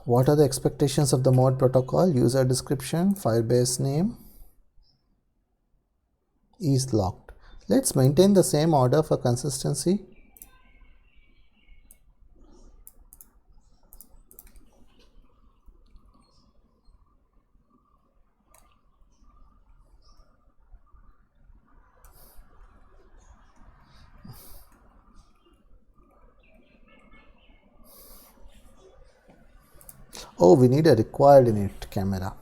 What are the expectations of the mode protocol? User description, firebase name is locked. Let's maintain the same order for consistency. Oh, we need a required init camera.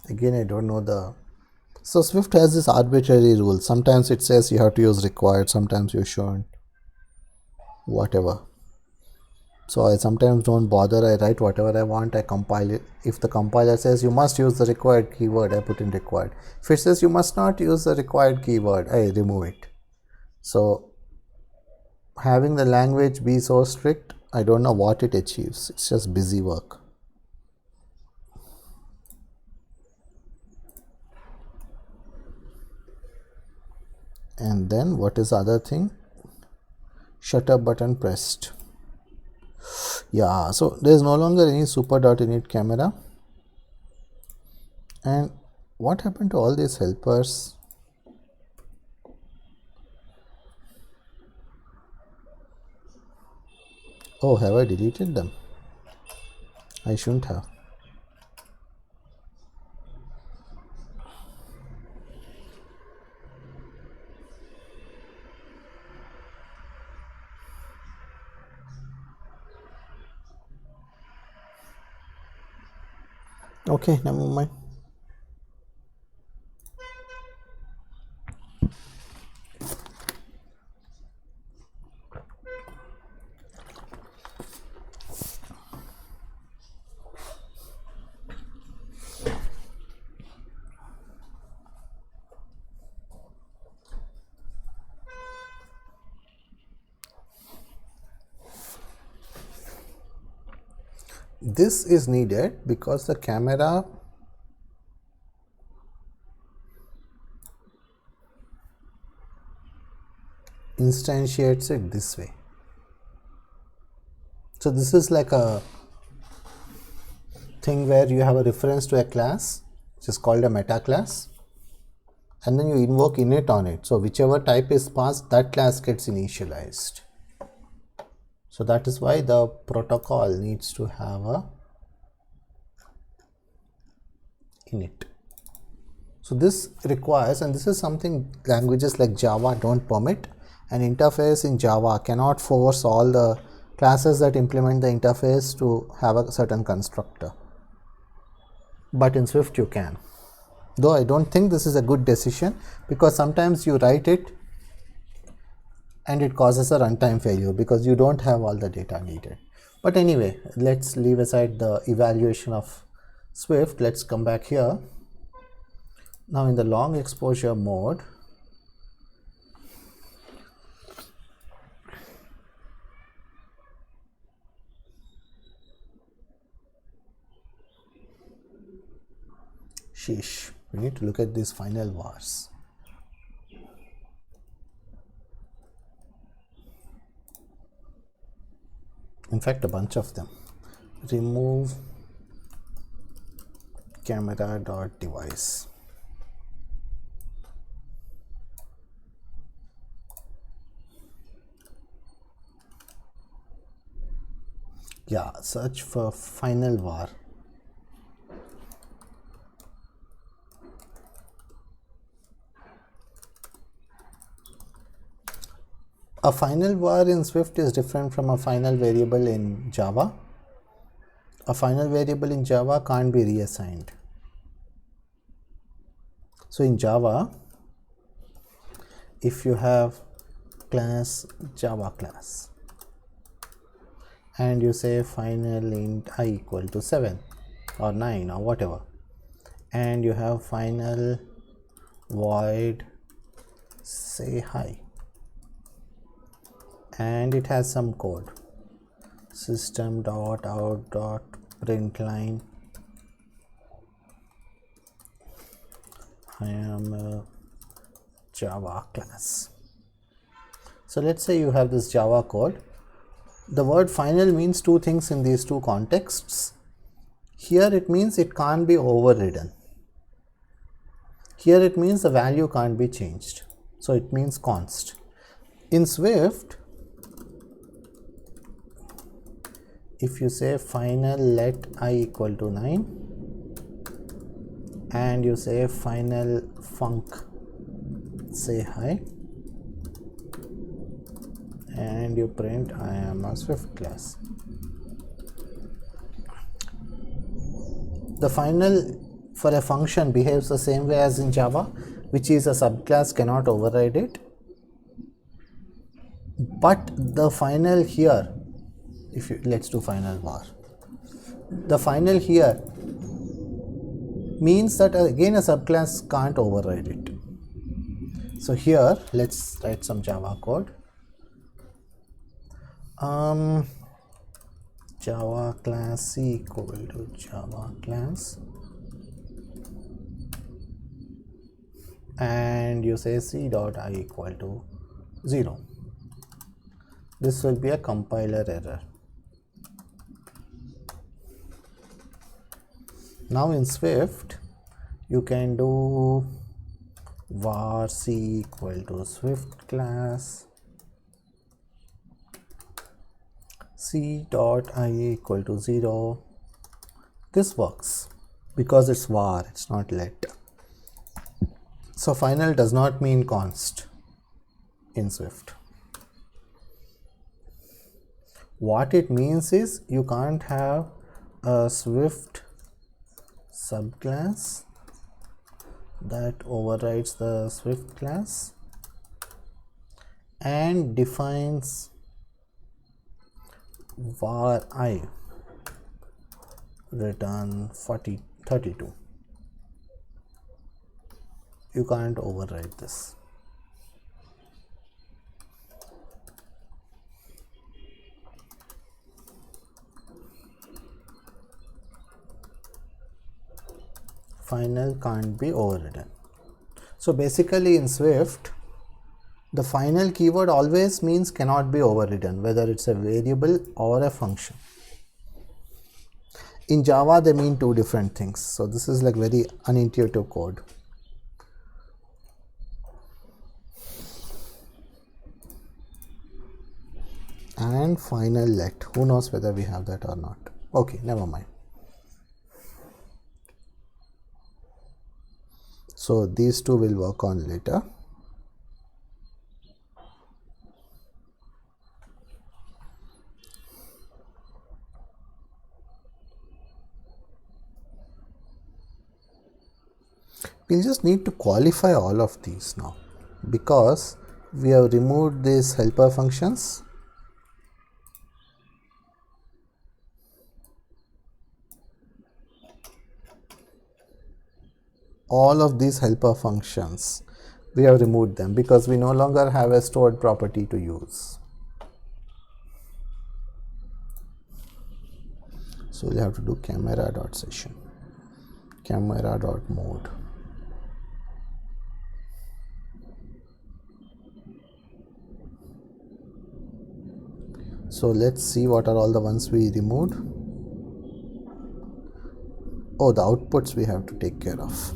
Again, I don't know the... So Swift has this arbitrary rule. Sometimes it says you have to use required, sometimes you shouldn't. Whatever. So I sometimes don't bother, I write whatever I want, I compile it. If the compiler says you must use the required keyword, I put in required. If it says you must not use the required keyword, I remove it. So having the language be so strict, I don't know what it achieves. It's just busy work. And then what is the other thing? Shutter button pressed. Yeah, so there is no longer any super.init camera. And what happened to all these helpers? Oh, have I deleted them? I shouldn't have. Okay, never mind. This is needed because the camera instantiates it this way. So this is like a thing where you have a reference to a class which is called a meta class, and then you invoke init on it. So whichever type is passed, that class gets initialized. So that is why the protocol needs to have a init. So this requires, and this is something languages like Java don't permit, an interface in Java cannot force all the classes that implement the interface to have a certain constructor. But in Swift you can. Though I don't think this is a good decision, because sometimes you write it and it causes a runtime failure because you don't have all the data needed. But anyway, let's leave aside the evaluation of Swift. Let's come back here. Now in the long exposure mode, sheesh, we need to look at these final vars. In fact, a bunch of them. Remove camera.device. Yeah, search for final var. A final var in Swift is different from a final variable in Java. A final variable in Java can't be reassigned. So in Java, if you have class Java class and you say final int I equal to 7 or 9 or whatever, and you have final void say hi, and it has some code, system.out.println I am a Java class. So let's say you have this Java code. The word final means two things in these two contexts. Here it means it can't be overridden. Here it means the value can't be changed. So it means const. In Swift, if you say final let I equal to 9 and you say final func say hi and you print I am a Swift class, the final for a function behaves the same way as in Java, which is a subclass cannot override it. But the final here, if you let's do final var, the final here means that again a subclass can't override it. So here let's write some Java code. Java class C equal to Java class, and you say C dot I equal to 0. This will be a compiler error. Now in Swift, you can do var C equal to Swift class, C dot I equal to 0. This works because it's var, it's not let. So final does not mean const in Swift. What it means is you can't have a Swift subclass that overrides the Swift class and defines var I return 32. You can't override this. Final can't be overridden. So basically in Swift, the final keyword always means cannot be overridden, whether it's a variable or a function. In Java, they mean two different things. So this is like very unintuitive code. And final let. Who knows whether we have that or not. Okay, never mind. So these two will work on later. We'll just need to qualify all of these now because we have removed these helper functions. All of these helper functions, we have removed them because we no longer have a stored property to use. So we'll have to do camera.session, camera.mode. So let's see what are all the ones we removed. Oh, the outputs we have to take care of.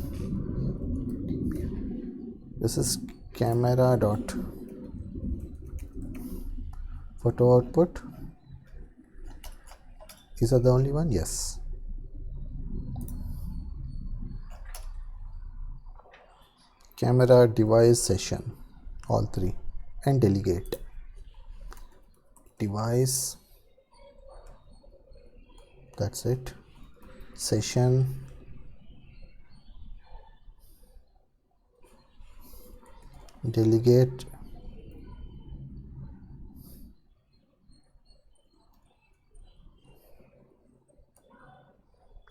This is camera dot photo output. Is that the only one? Yes. Camera device session, all three, and delegate. Device, that's it. Session, delegate,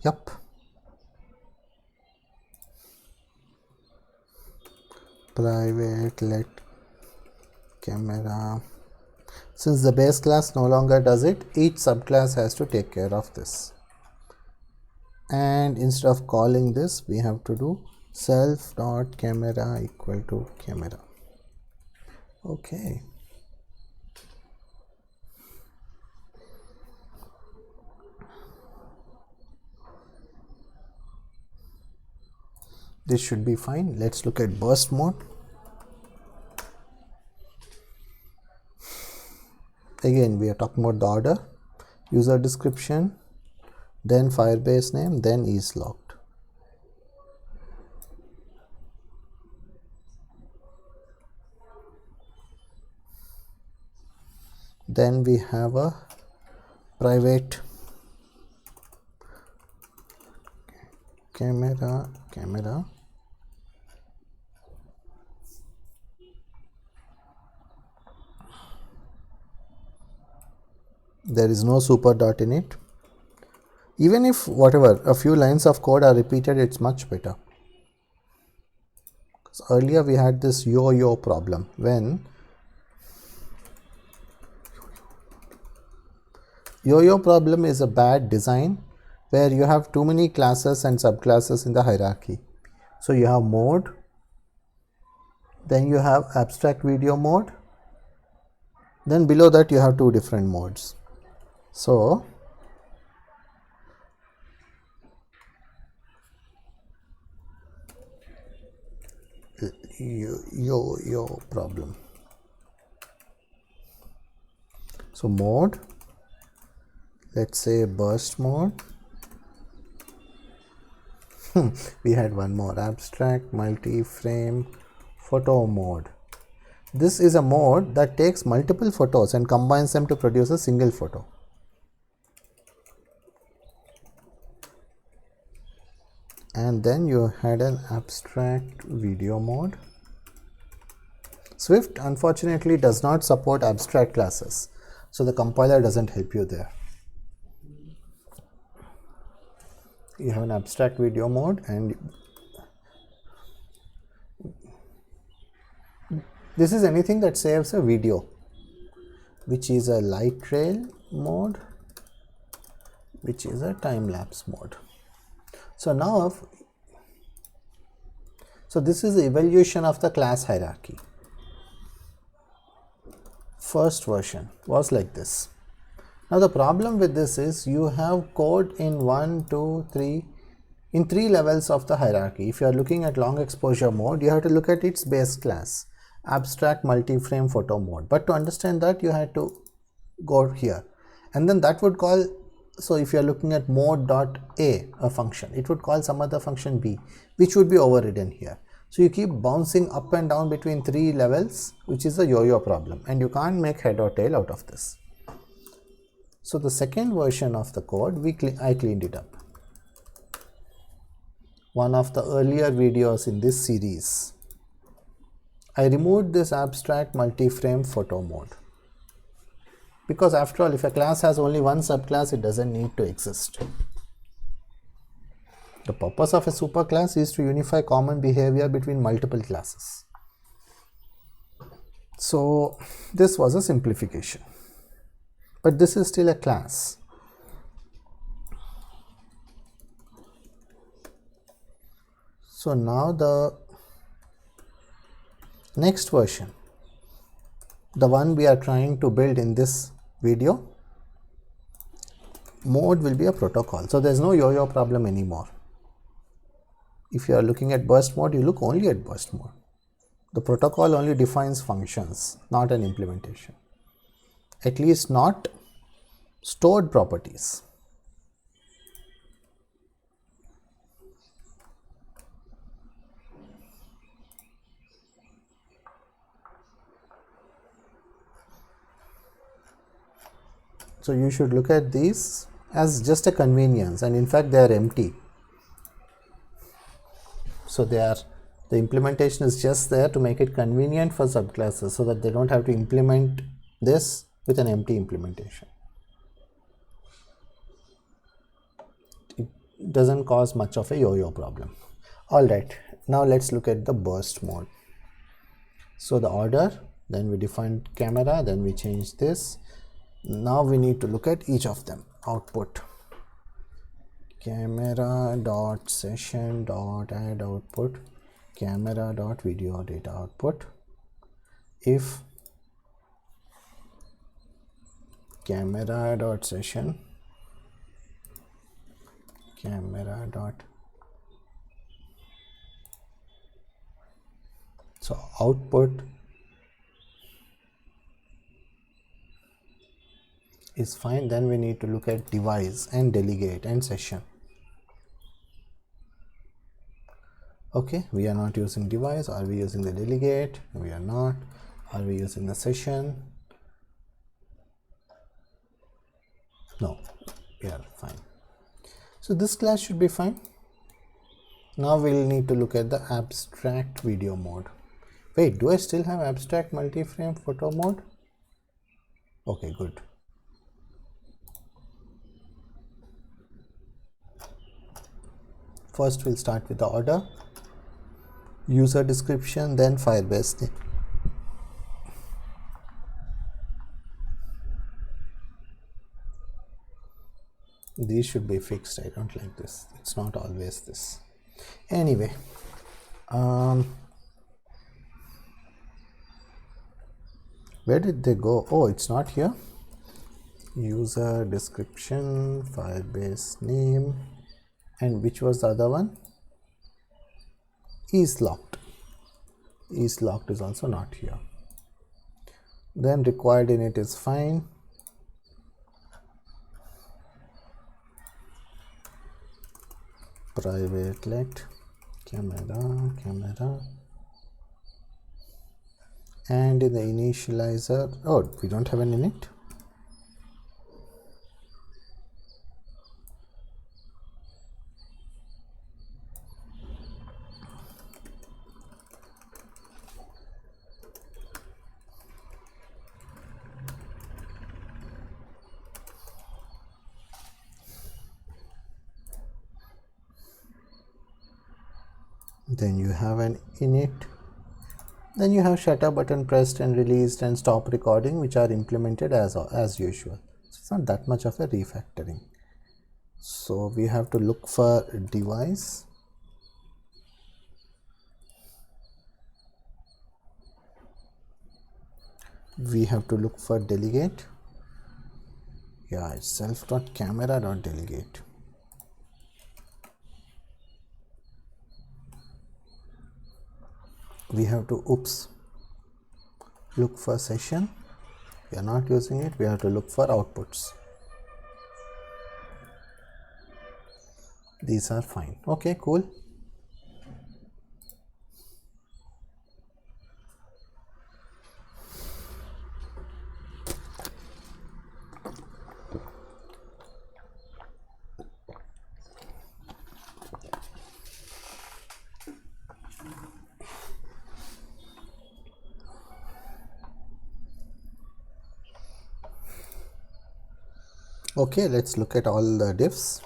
yep. Private let camera. Since the base class no longer does it, each subclass has to take care of this. And instead of calling this, we have to do self.camera equal to camera. Okay. This should be fine. Let's look at burst mode. Again, we are talking about the order, user description, then Firebase name, then is logged. Then we have a private camera. There is no super dot in it. Even if whatever a few lines of code are repeated, it's much better. Because earlier we had this yo-yo problem when yo-yo problem is a bad design where you have too many classes and subclasses in the hierarchy. So you have mode, then you have abstract video mode, then below that you have two different modes. So yo problem. So mode, let's say burst mode. We had one more, abstract multi-frame photo mode. This is a mode that takes multiple photos and combines them to produce a single photo. And then you had an abstract video mode. Swift unfortunately does not support abstract classes, so the compiler doesn't help you there. You have an abstract video mode, and this is anything that saves a video, which is a light trail mode, which is a time-lapse mode. So now, this is the evolution of the class hierarchy. First version was like this. Now the problem with this is you have code in 1, 2, 3, in 3 levels of the hierarchy. If you are looking at long exposure mode, you have to look at its base class, abstract multi-frame photo mode. But to understand that, you had to go here, and then that would call. So if you are looking at mode.a, a function, it would call some other function b, which would be overridden here. So you keep bouncing up and down between 3 levels, which is a yo-yo problem, and you can't make head or tail out of this. So the second version of the code, I cleaned it up. one of the earlier videos in this series. I removed this abstract multi-frame photo mode because after all, if a class has only one subclass, it doesn't need to exist. The purpose of a superclass is to unify common behavior between multiple classes. So this was a simplification, but this is still a class. So now the next version, the one we are trying to build in this video, mode will be a protocol. So there is no yo-yo problem anymore. If you are looking at burst mode, you look only at burst mode. The protocol only defines functions, not an implementation. At least not stored properties. So you should look at these as just a convenience, and in fact they are empty. So the implementation is just there to make it convenient for subclasses so that they don't have to implement this with an empty implementation. It doesn't cause much of a yo-yo problem. Alright, now let's look at the burst mode. So the order, then we defined camera, then we change this. Now we need to look at each of them. Output, camera dot session dot add output, camera dot video data output. If camera dot session, camera dot, so output is fine, then we need to look at device and delegate and session. Okay, we are not using device. Are we using the delegate? We are not. Are we using the session? No, we are fine. So this class should be fine. Now we'll need to look at the abstract video mode. Wait, do I still have abstract multi-frame photo mode? Okay, good. First we'll start with the order, user description, then Firebase name. These should be fixed. I don't like this. It's not always this. Anyway, where did they go? Oh, it's not here. User description, Firebase name, and which was the other one? Is locked. Is locked is also not here. Then required init is fine. Private let camera, and in the initializer, oh, we don't have an init. Then you have an init, then you have shutter button pressed and released and stop recording, which are implemented as usual. So it's not that much of a refactoring. So we have to look for device, we have to look for delegate. Yeah, it's self.camera.delegate. We have to look for session. We are not using it. We have to look for outputs. These are fine. Okay, cool. Okay, let's look at all the diffs.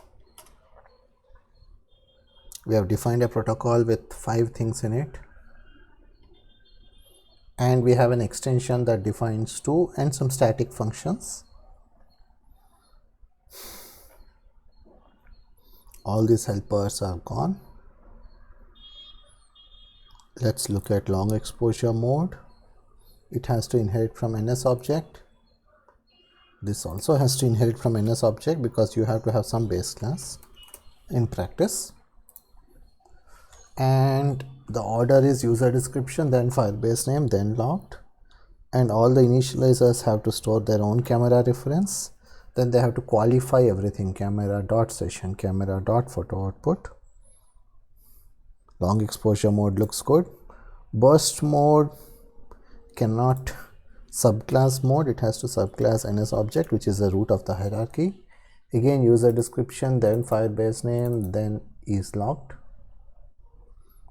We have defined a protocol with 5 things in it, and we have an extension that defines 2 and some static functions. All these helpers are gone. Let's look at long exposure mode. It has to inherit from NS object. This also has to inherit from NS object because you have to have some base class in practice. And the order is user description, then firebase name, then logged. And all the initializers have to store their own camera reference. Then they have to qualify everything: camera.session, camera.photo output. Long exposure mode looks good. Burst mode cannot subclass mode, it has to subclass NS object, which is the root of the hierarchy. Again, user description, then firebase name, then is logged.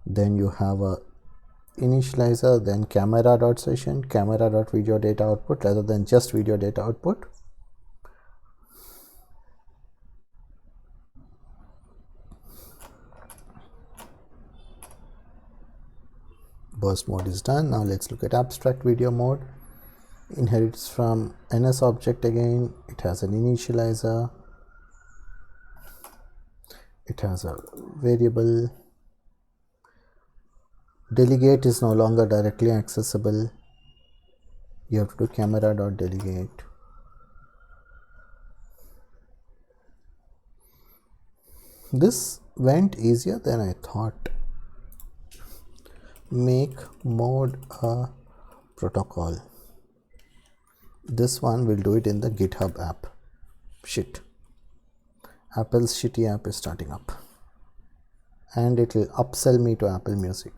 Then you have a initializer, then camera.session, camera.video data output rather than just video data output. Burst mode is done. Now let's look at abstract video mode. Inherits from NS object again. It has an initializer. It has a variable. Delegate is no longer directly accessible. You have to do camera.delegate. This went easier than I thought. Make mode a protocol. This one will do it in the GitHub app. Shit. Apple's shitty app is starting up. And it will upsell me to Apple Music.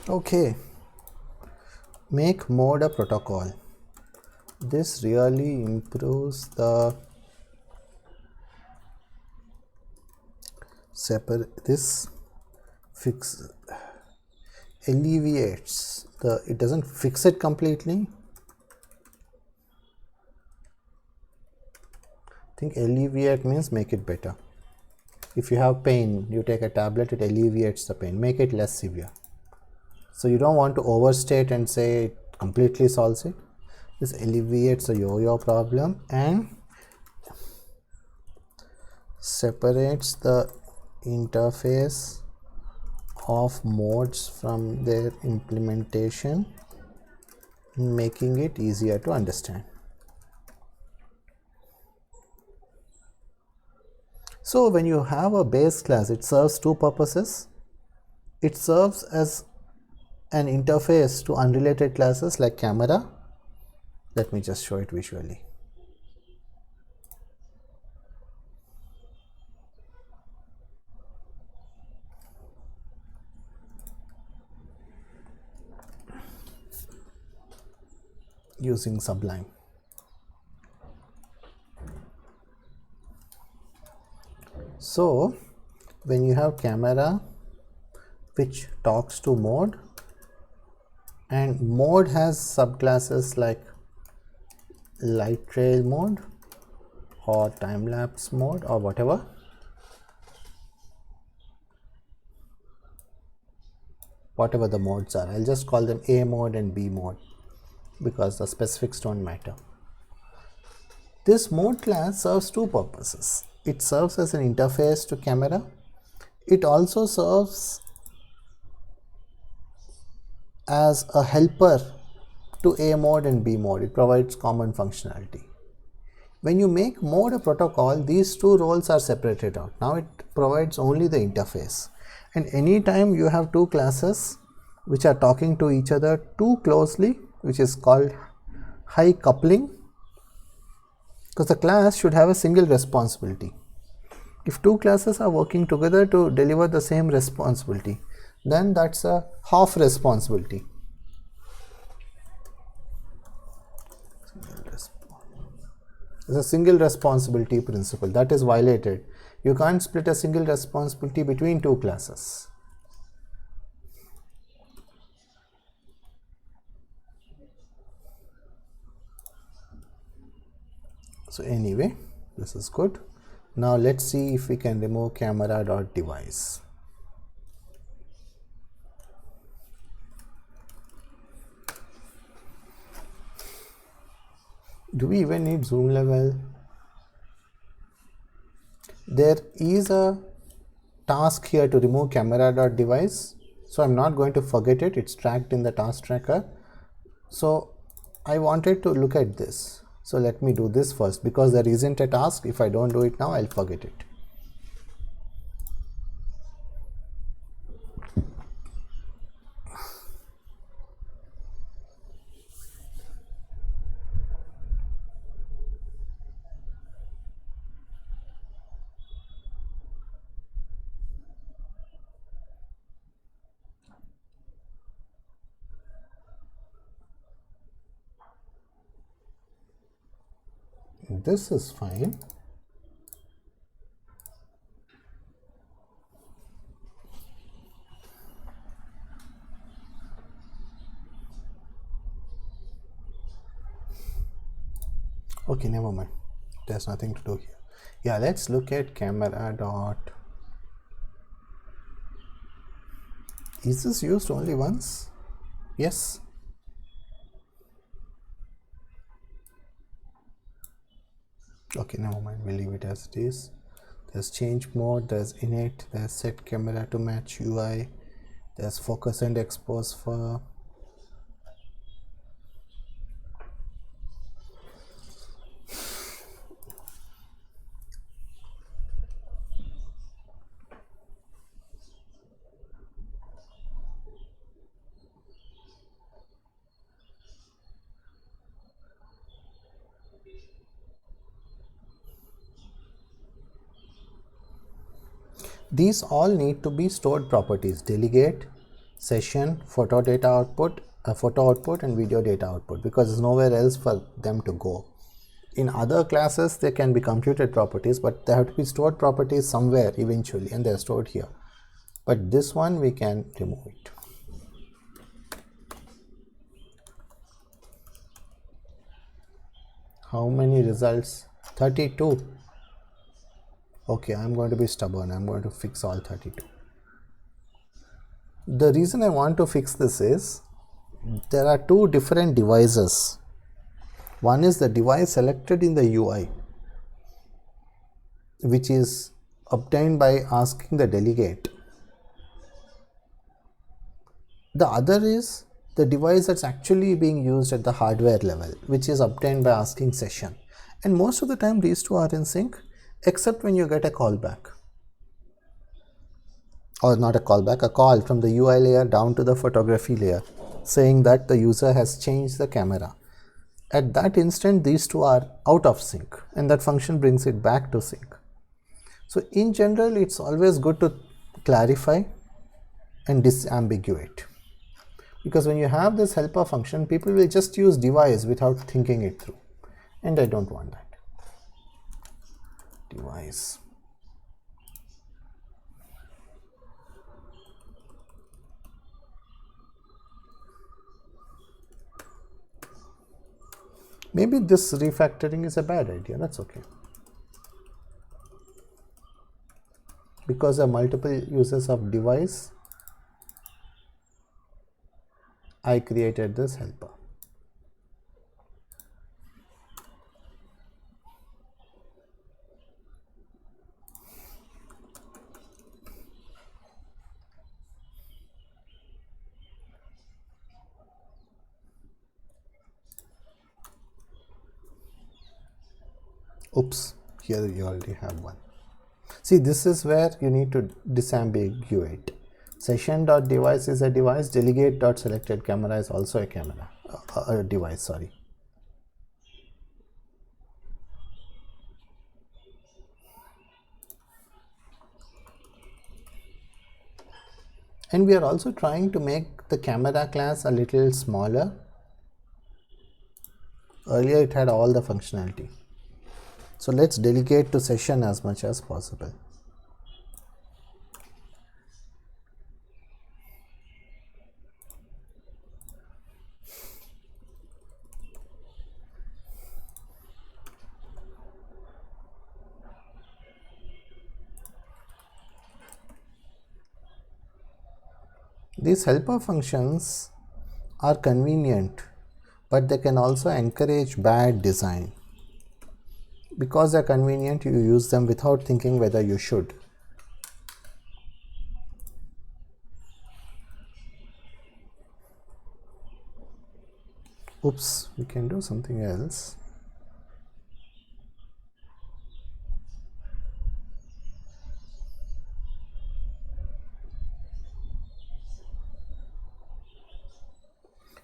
Okay. Make mode a protocol. This really improves the alleviates the, it doesn't fix it completely. I think alleviate means make it better. If you have pain, you take a tablet, it alleviates the pain, make it less severe. So you don't want to overstate and say it completely solves it. This alleviates the yo-yo problem and separates the interface of modes from their implementation, making it easier to understand. So when you have a base class, it serves 2 purposes. It serves as an interface to unrelated classes like camera. Let me just show it visually. Using Sublime. So when you have camera which talks to mode, and mode has subclasses like light trail mode or time lapse mode or whatever. Whatever the modes are, I'll just call them A mode and B mode because the specifics don't matter. This mode class serves 2 purposes. It serves as an interface to camera. It also serves as a helper to A mode and B mode. It provides common functionality. When you make mode a protocol, these 2 roles are separated out. Now it provides only the interface. And anytime you have 2 classes which are talking to each other too closely, which is called high coupling, because the class should have a single responsibility. If 2 classes are working together to deliver the same responsibility, then that's a half responsibility. It's a single responsibility principle that is violated. You can't split a single responsibility between two classes. So anyway, this is good. Now let's see if we can remove camera.device. Do we even need zoom level? There is a task here to remove camera.device, so I'm not going to forget it. It's tracked in the task tracker. So I wanted to look at this. So let me do this first, because there isn't a task. If I don't do it now, I'll forget it. This is fine. Okay, never mind. There's nothing to do here. Yeah, let's look at camera dot. Is this used only once? Yes. Okay, never mind. We'll leave it as it is. There's change mode, there's init, there's set camera to match UI, there's focus and expose for. These all need to be stored properties: delegate, session, photo data output, photo output, and video data output, because there's nowhere else for them to go. In other classes, they can be computed properties, but they have to be stored properties somewhere eventually, and they're stored here. But this one, we can remove it. How many results? 32. Okay, I'm going to be stubborn. I'm going to fix all 32. The reason I want to fix this is there are two different devices. One is the device selected in the UI, which is obtained by asking the delegate. The other is the device that's actually being used at the hardware level, which is obtained by asking session. And most of the time these two are in sync, except when you get a callback, or not a callback, a call from the UI layer down to the photography layer saying that the user has changed the camera. At that instant, these two are out of sync, and that function brings it back to sync. So in general, it's always good to clarify and disambiguate, because when you have this helper function, people will just use device without thinking it through, and I don't want that. Device. Maybe this refactoring is a bad idea. That's okay, because there are multiple uses of device. I created this helper. Oops, here you already have one. See, this is where you need to disambiguate. Session.device is a device, delegate.selected camera is also a camera, a device, sorry. And we are also trying to make the camera class a little smaller. Earlier it had all the functionality. So let's delegate to session as much as possible. These helper functions are convenient, but they can also encourage bad design. Because they're convenient, you use them without thinking whether you should. Oops, we can do something else.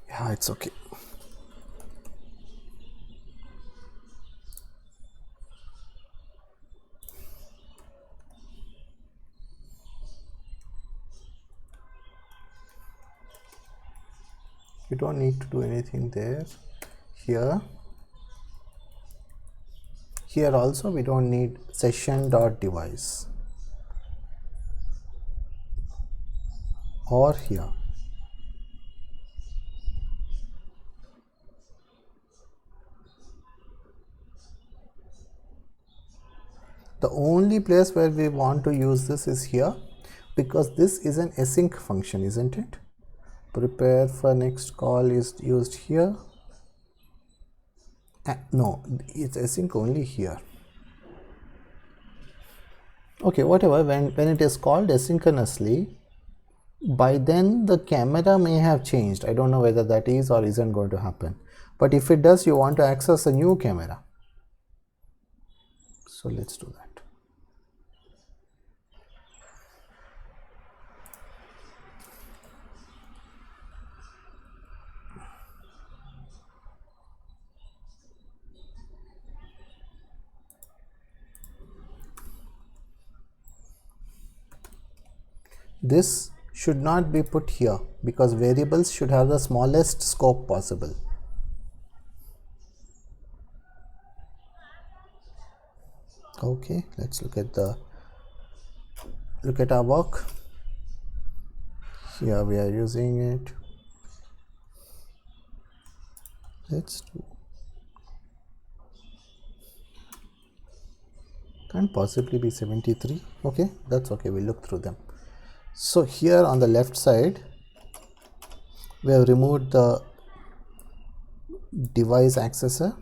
Yeah, it's okay. You don't need to do anything there. Here also we don't need session.device, or here. The only place where we want to use this is here, because this is an async function, isn't it? Prepare for next call is used here. No, it's async only here. Okay, whatever, when it is called asynchronously, by then the camera may have changed. I don't know whether that is or isn't going to happen, but if it does, you want to access a new camera. So let's do that. This should not be put here because variables should have the smallest scope possible. Okay, let's look at our work. Here we are using it. Let's do. Can't possibly be 73. Okay, that's okay, we'll look through them. So here on the left side, we have removed the device accessor.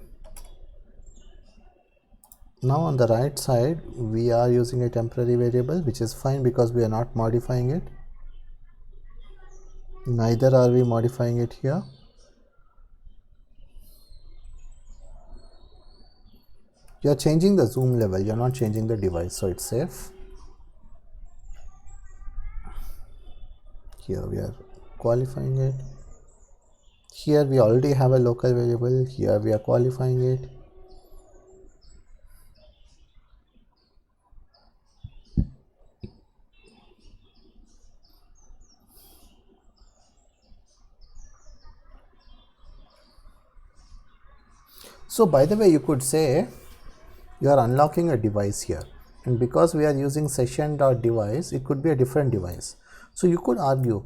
Now on the right side, we are using a temporary variable, which is fine because we are not modifying it. Neither are we modifying it here. You are changing the zoom level, you are not changing the device, so it's safe. Here we are qualifying it. Here we already have a local variable, here we are qualifying it. So by the way, you could say you are unlocking a device here, and because we are using session.device, it could be a different device. So you could argue,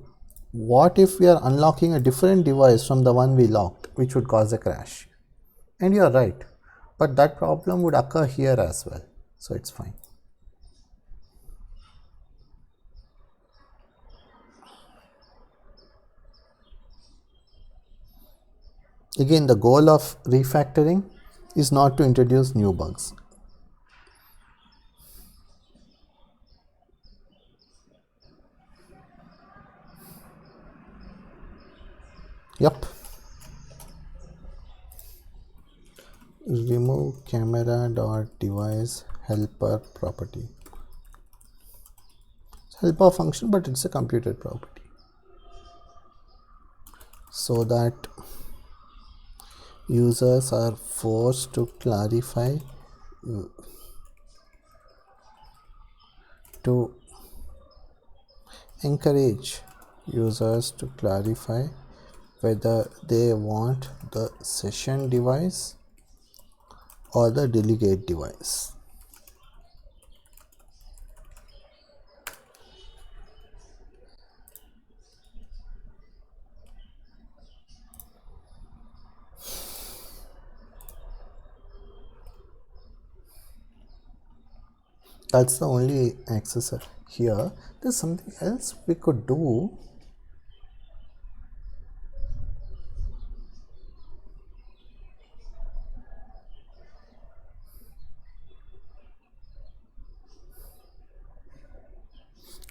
what if we are unlocking a different device from the one we locked, which would cause a crash? And you are right, but that problem would occur here as well, so it's fine. Again, the goal of refactoring is not to introduce new bugs. Yep. Remove camera.device helper property. It's helper function, but it's a computed property, so that users are forced to clarify to encourage users to clarify whether they want the session device or the delegate device. That's the only accessor here. There's something else we could do.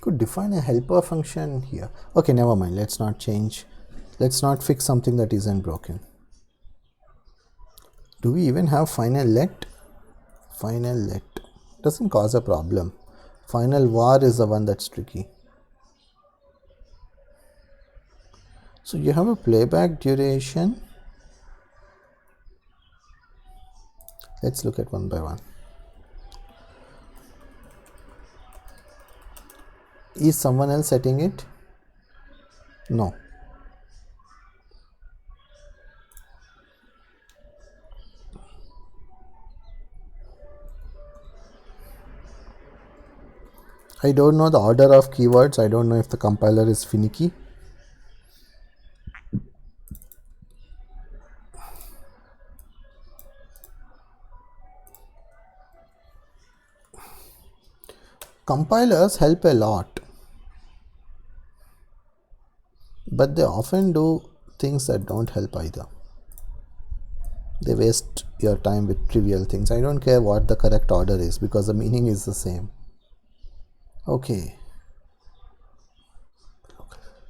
Could define a helper function here. Okay, never mind. Let's not change. Let's not fix something that isn't broken. Do we even have final let? Final let doesn't cause a problem. Final var is the one that's tricky. So you have a playback duration. Let's look at one by one. Is someone else setting it? No. I don't know the order of keywords. I don't know if the compiler is finicky. Compilers help a lot, but they often do things that don't help either. They waste your time with trivial things. I don't care what the correct order is because the meaning is the same. Okay.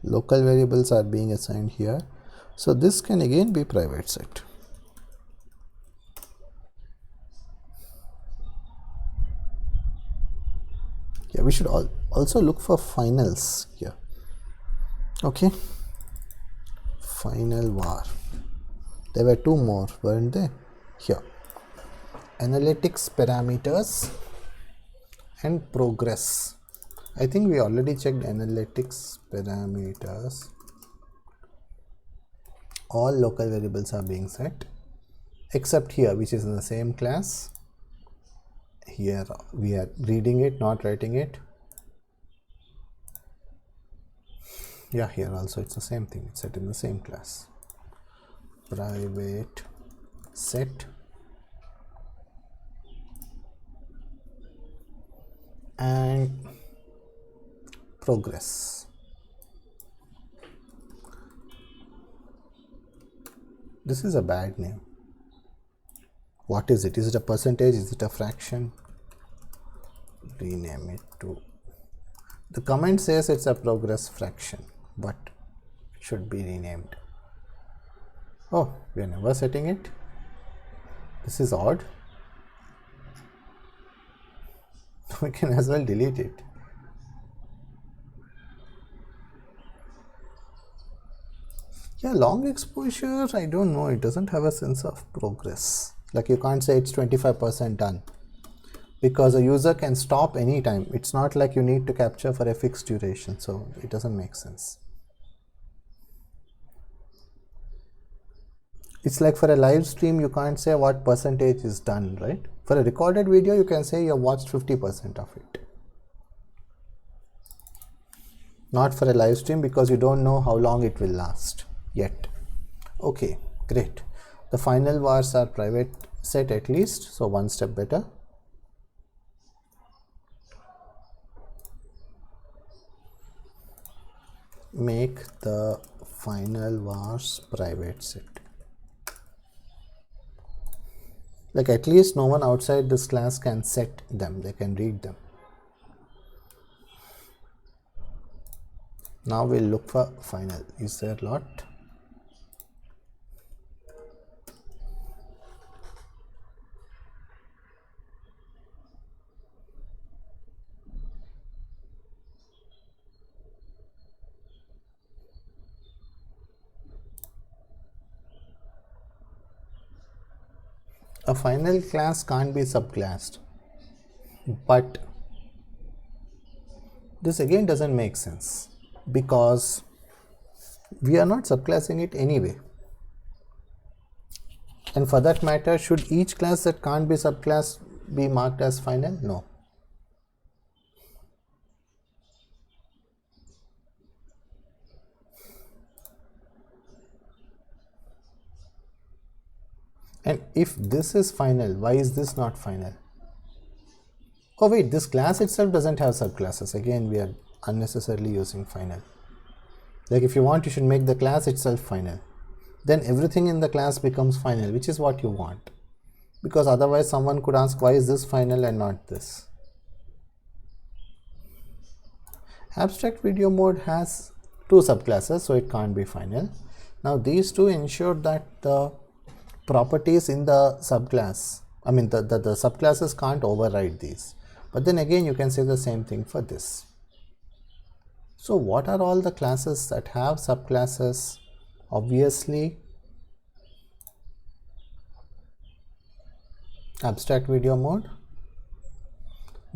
Local variables are being assigned here. So this can again be private set. Yeah, we should also look for finals here. Okay. Final var. There were two more, weren't they? Here. Analytics parameters and progress. I think we already checked analytics parameters. All local variables are being set except here, which is in the same class. Here we are reading it, not writing it. Yeah, here also it's the same thing. It's set in the same class. Private set and progress. This is a bad name. What is it? Is it a percentage? Is it a fraction? Rename it to. The comment says it's a progress fraction, but it should be renamed. Oh, we are never setting it. This is odd. We can as well delete it. Yeah, long exposure, I don't know. It doesn't have a sense of progress. Like you can't say it's 25% done because a user can stop anytime. It's not like you need to capture for a fixed duration, so it doesn't make sense. It's like for a live stream, you can't say what percentage is done, right? For a recorded video, you can say you have watched 50% of it. Not for a live stream because you don't know how long it will last yet. Okay, great. The final vars are private set at least, so one step better. Make the final vars private set. Like at least no one outside this class can set them, they can read them. Now we'll look for final. Is there a lot? A final class can't be subclassed, but this again doesn't make sense because we are not subclassing it anyway. And for that matter, should each class that can't be subclass be marked as final? No. And if this is final, why is this not final? Oh wait, this class itself doesn't have subclasses. Again, we are unnecessarily using final. Like if you want, you should make the class itself final. Then everything in the class becomes final, which is what you want. Because otherwise someone could ask, why is this final and not this? Abstract video mode has two subclasses, so it can't be final. Now these two ensure that the properties in the subclass, I mean the subclasses can't override these. But then again, you can say the same thing for this. So what are all the classes that have subclasses? Obviously, abstract video mode,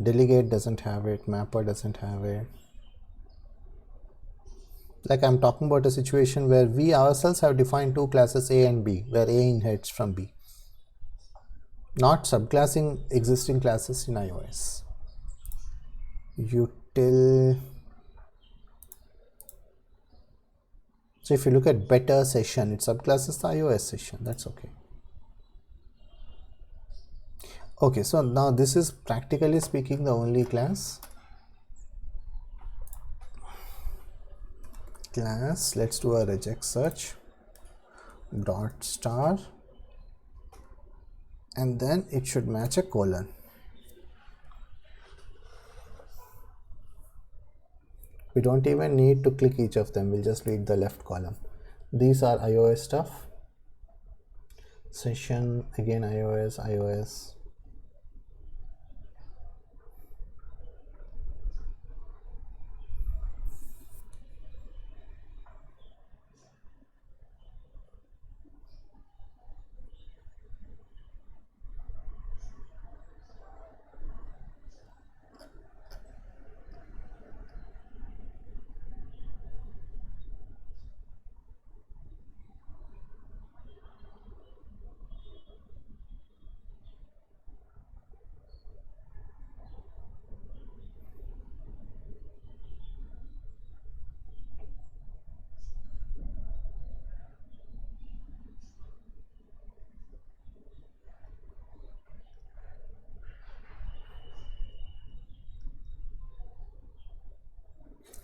delegate doesn't have it, mapper doesn't have it. Like I'm talking about a situation where we ourselves have defined two classes A and B, where A inherits from B. Not subclassing existing classes in iOS. Util. So if you look at better session, it subclasses the iOS session. That's okay. Okay, so now this is practically speaking the only class. Let's do a regex search. Dot star. And then it should match a colon. We don't even need to click each of them. We'll just read the left column. These are iOS stuff. Session, again iOS.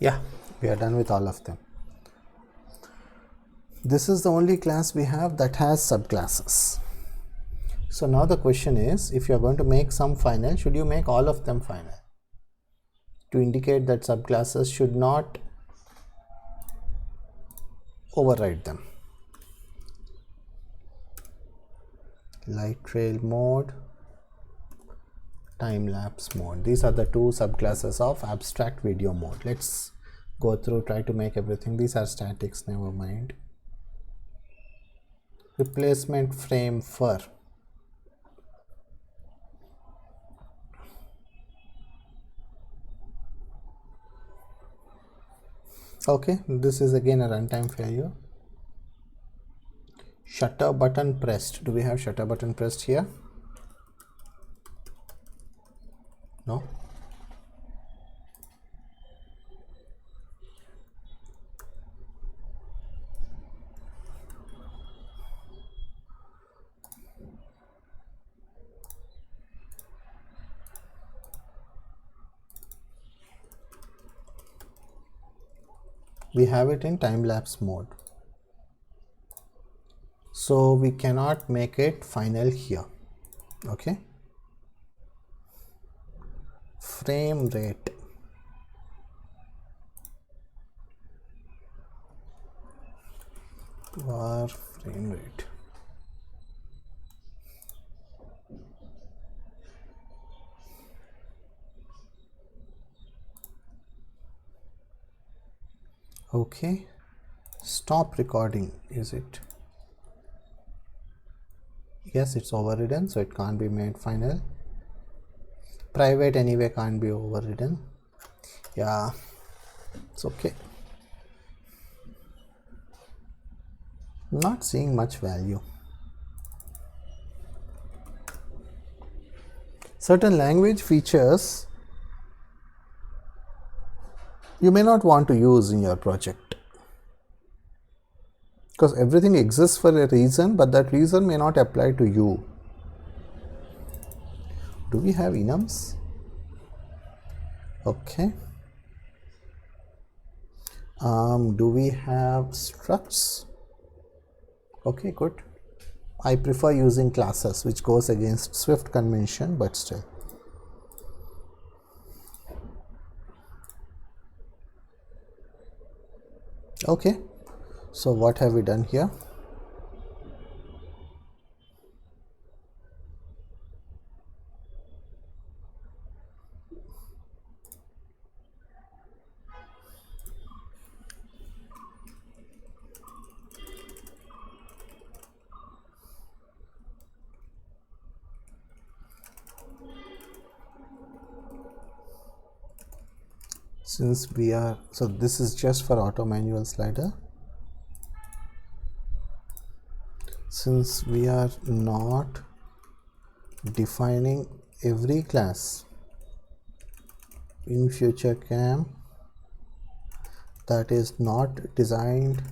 Yeah, we are done with all of them. This is the only class we have that has subclasses. So now the question is, if you are going to make some final, should you make all of them final? To indicate that subclasses should not override them. Light trail mode, time lapse mode. These are the two subclasses of abstract video mode. Let's go through, try to make everything. These are statics, never mind. Replacement frame for. Okay, this is again a runtime failure. Shutter button pressed. Do we have shutter button pressed here? No. We have it in time lapse mode. So we cannot make it final here. Okay. Frame rate. Var frame rate. Okay. Stop recording. Is it? Yes, it's overridden, so it can't be made final. Private anyway can't be overridden. Yeah, it's okay. Not seeing much value. certain language features you may not want to use in your project, because everything exists for a reason, but that reason may not apply to you. Do we have enums? Okay. Do we have structs? Okay, good. I prefer using classes, which goes against Swift convention, but still. Okay, so what have we done here? Since we are, so this is just for auto manual slider. Since we are not defining every class in Futurecam that is not designed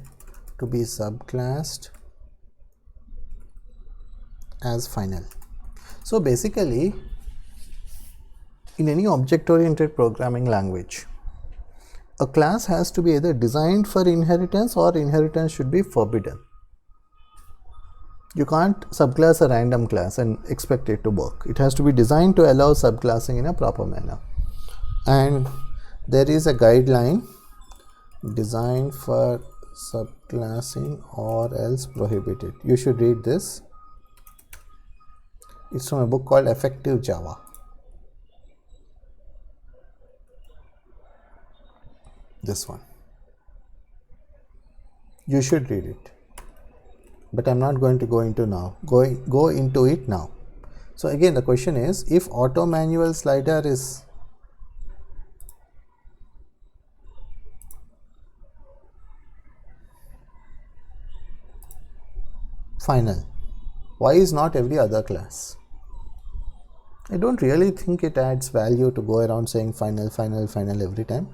to be subclassed as final. So basically, in any object-oriented programming language, a class has to be either designed for inheritance or inheritance should be forbidden. You can't subclass a random class and expect it to work. It has to be designed to allow subclassing in a proper manner. And there is a guideline designed for subclassing or else prohibited. You should read this. It's from a book called Effective Java. This one. You should read it, but I'm not going to go into now. Go into it now. So again, the question is, if auto manual slider is final, why is not every other class? I don't really think it adds value to go around saying final, final, final every time.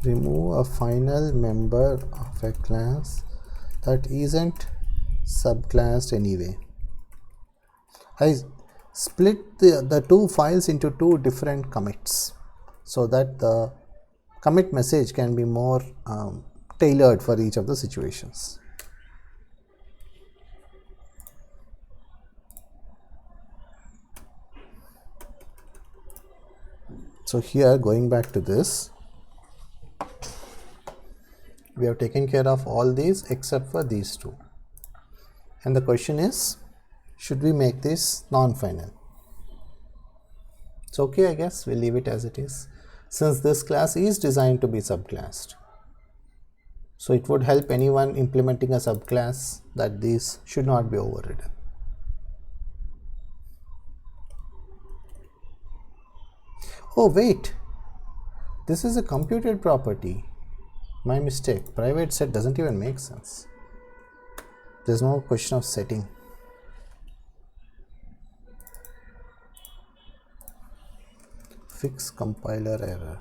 Remove a final member of a class that isn't subclassed anyway. I split the two files into two different commits so that the commit message can be more tailored for each of the situations. So here, going back to this, we have taken care of all these except for these two. And the question is, should we make this non-final? It's okay, I guess. We'll leave it as it is, since this class is designed to be subclassed. So it would help anyone implementing a subclass that these should not be overridden. Oh wait, this is a computed property. My mistake. Private set doesn't even make sense. There's no question of setting. Fix compiler error.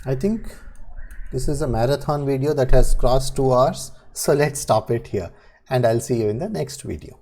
I think this is a marathon video that has crossed 2 hours, so let's stop it here and I'll see you in the next video.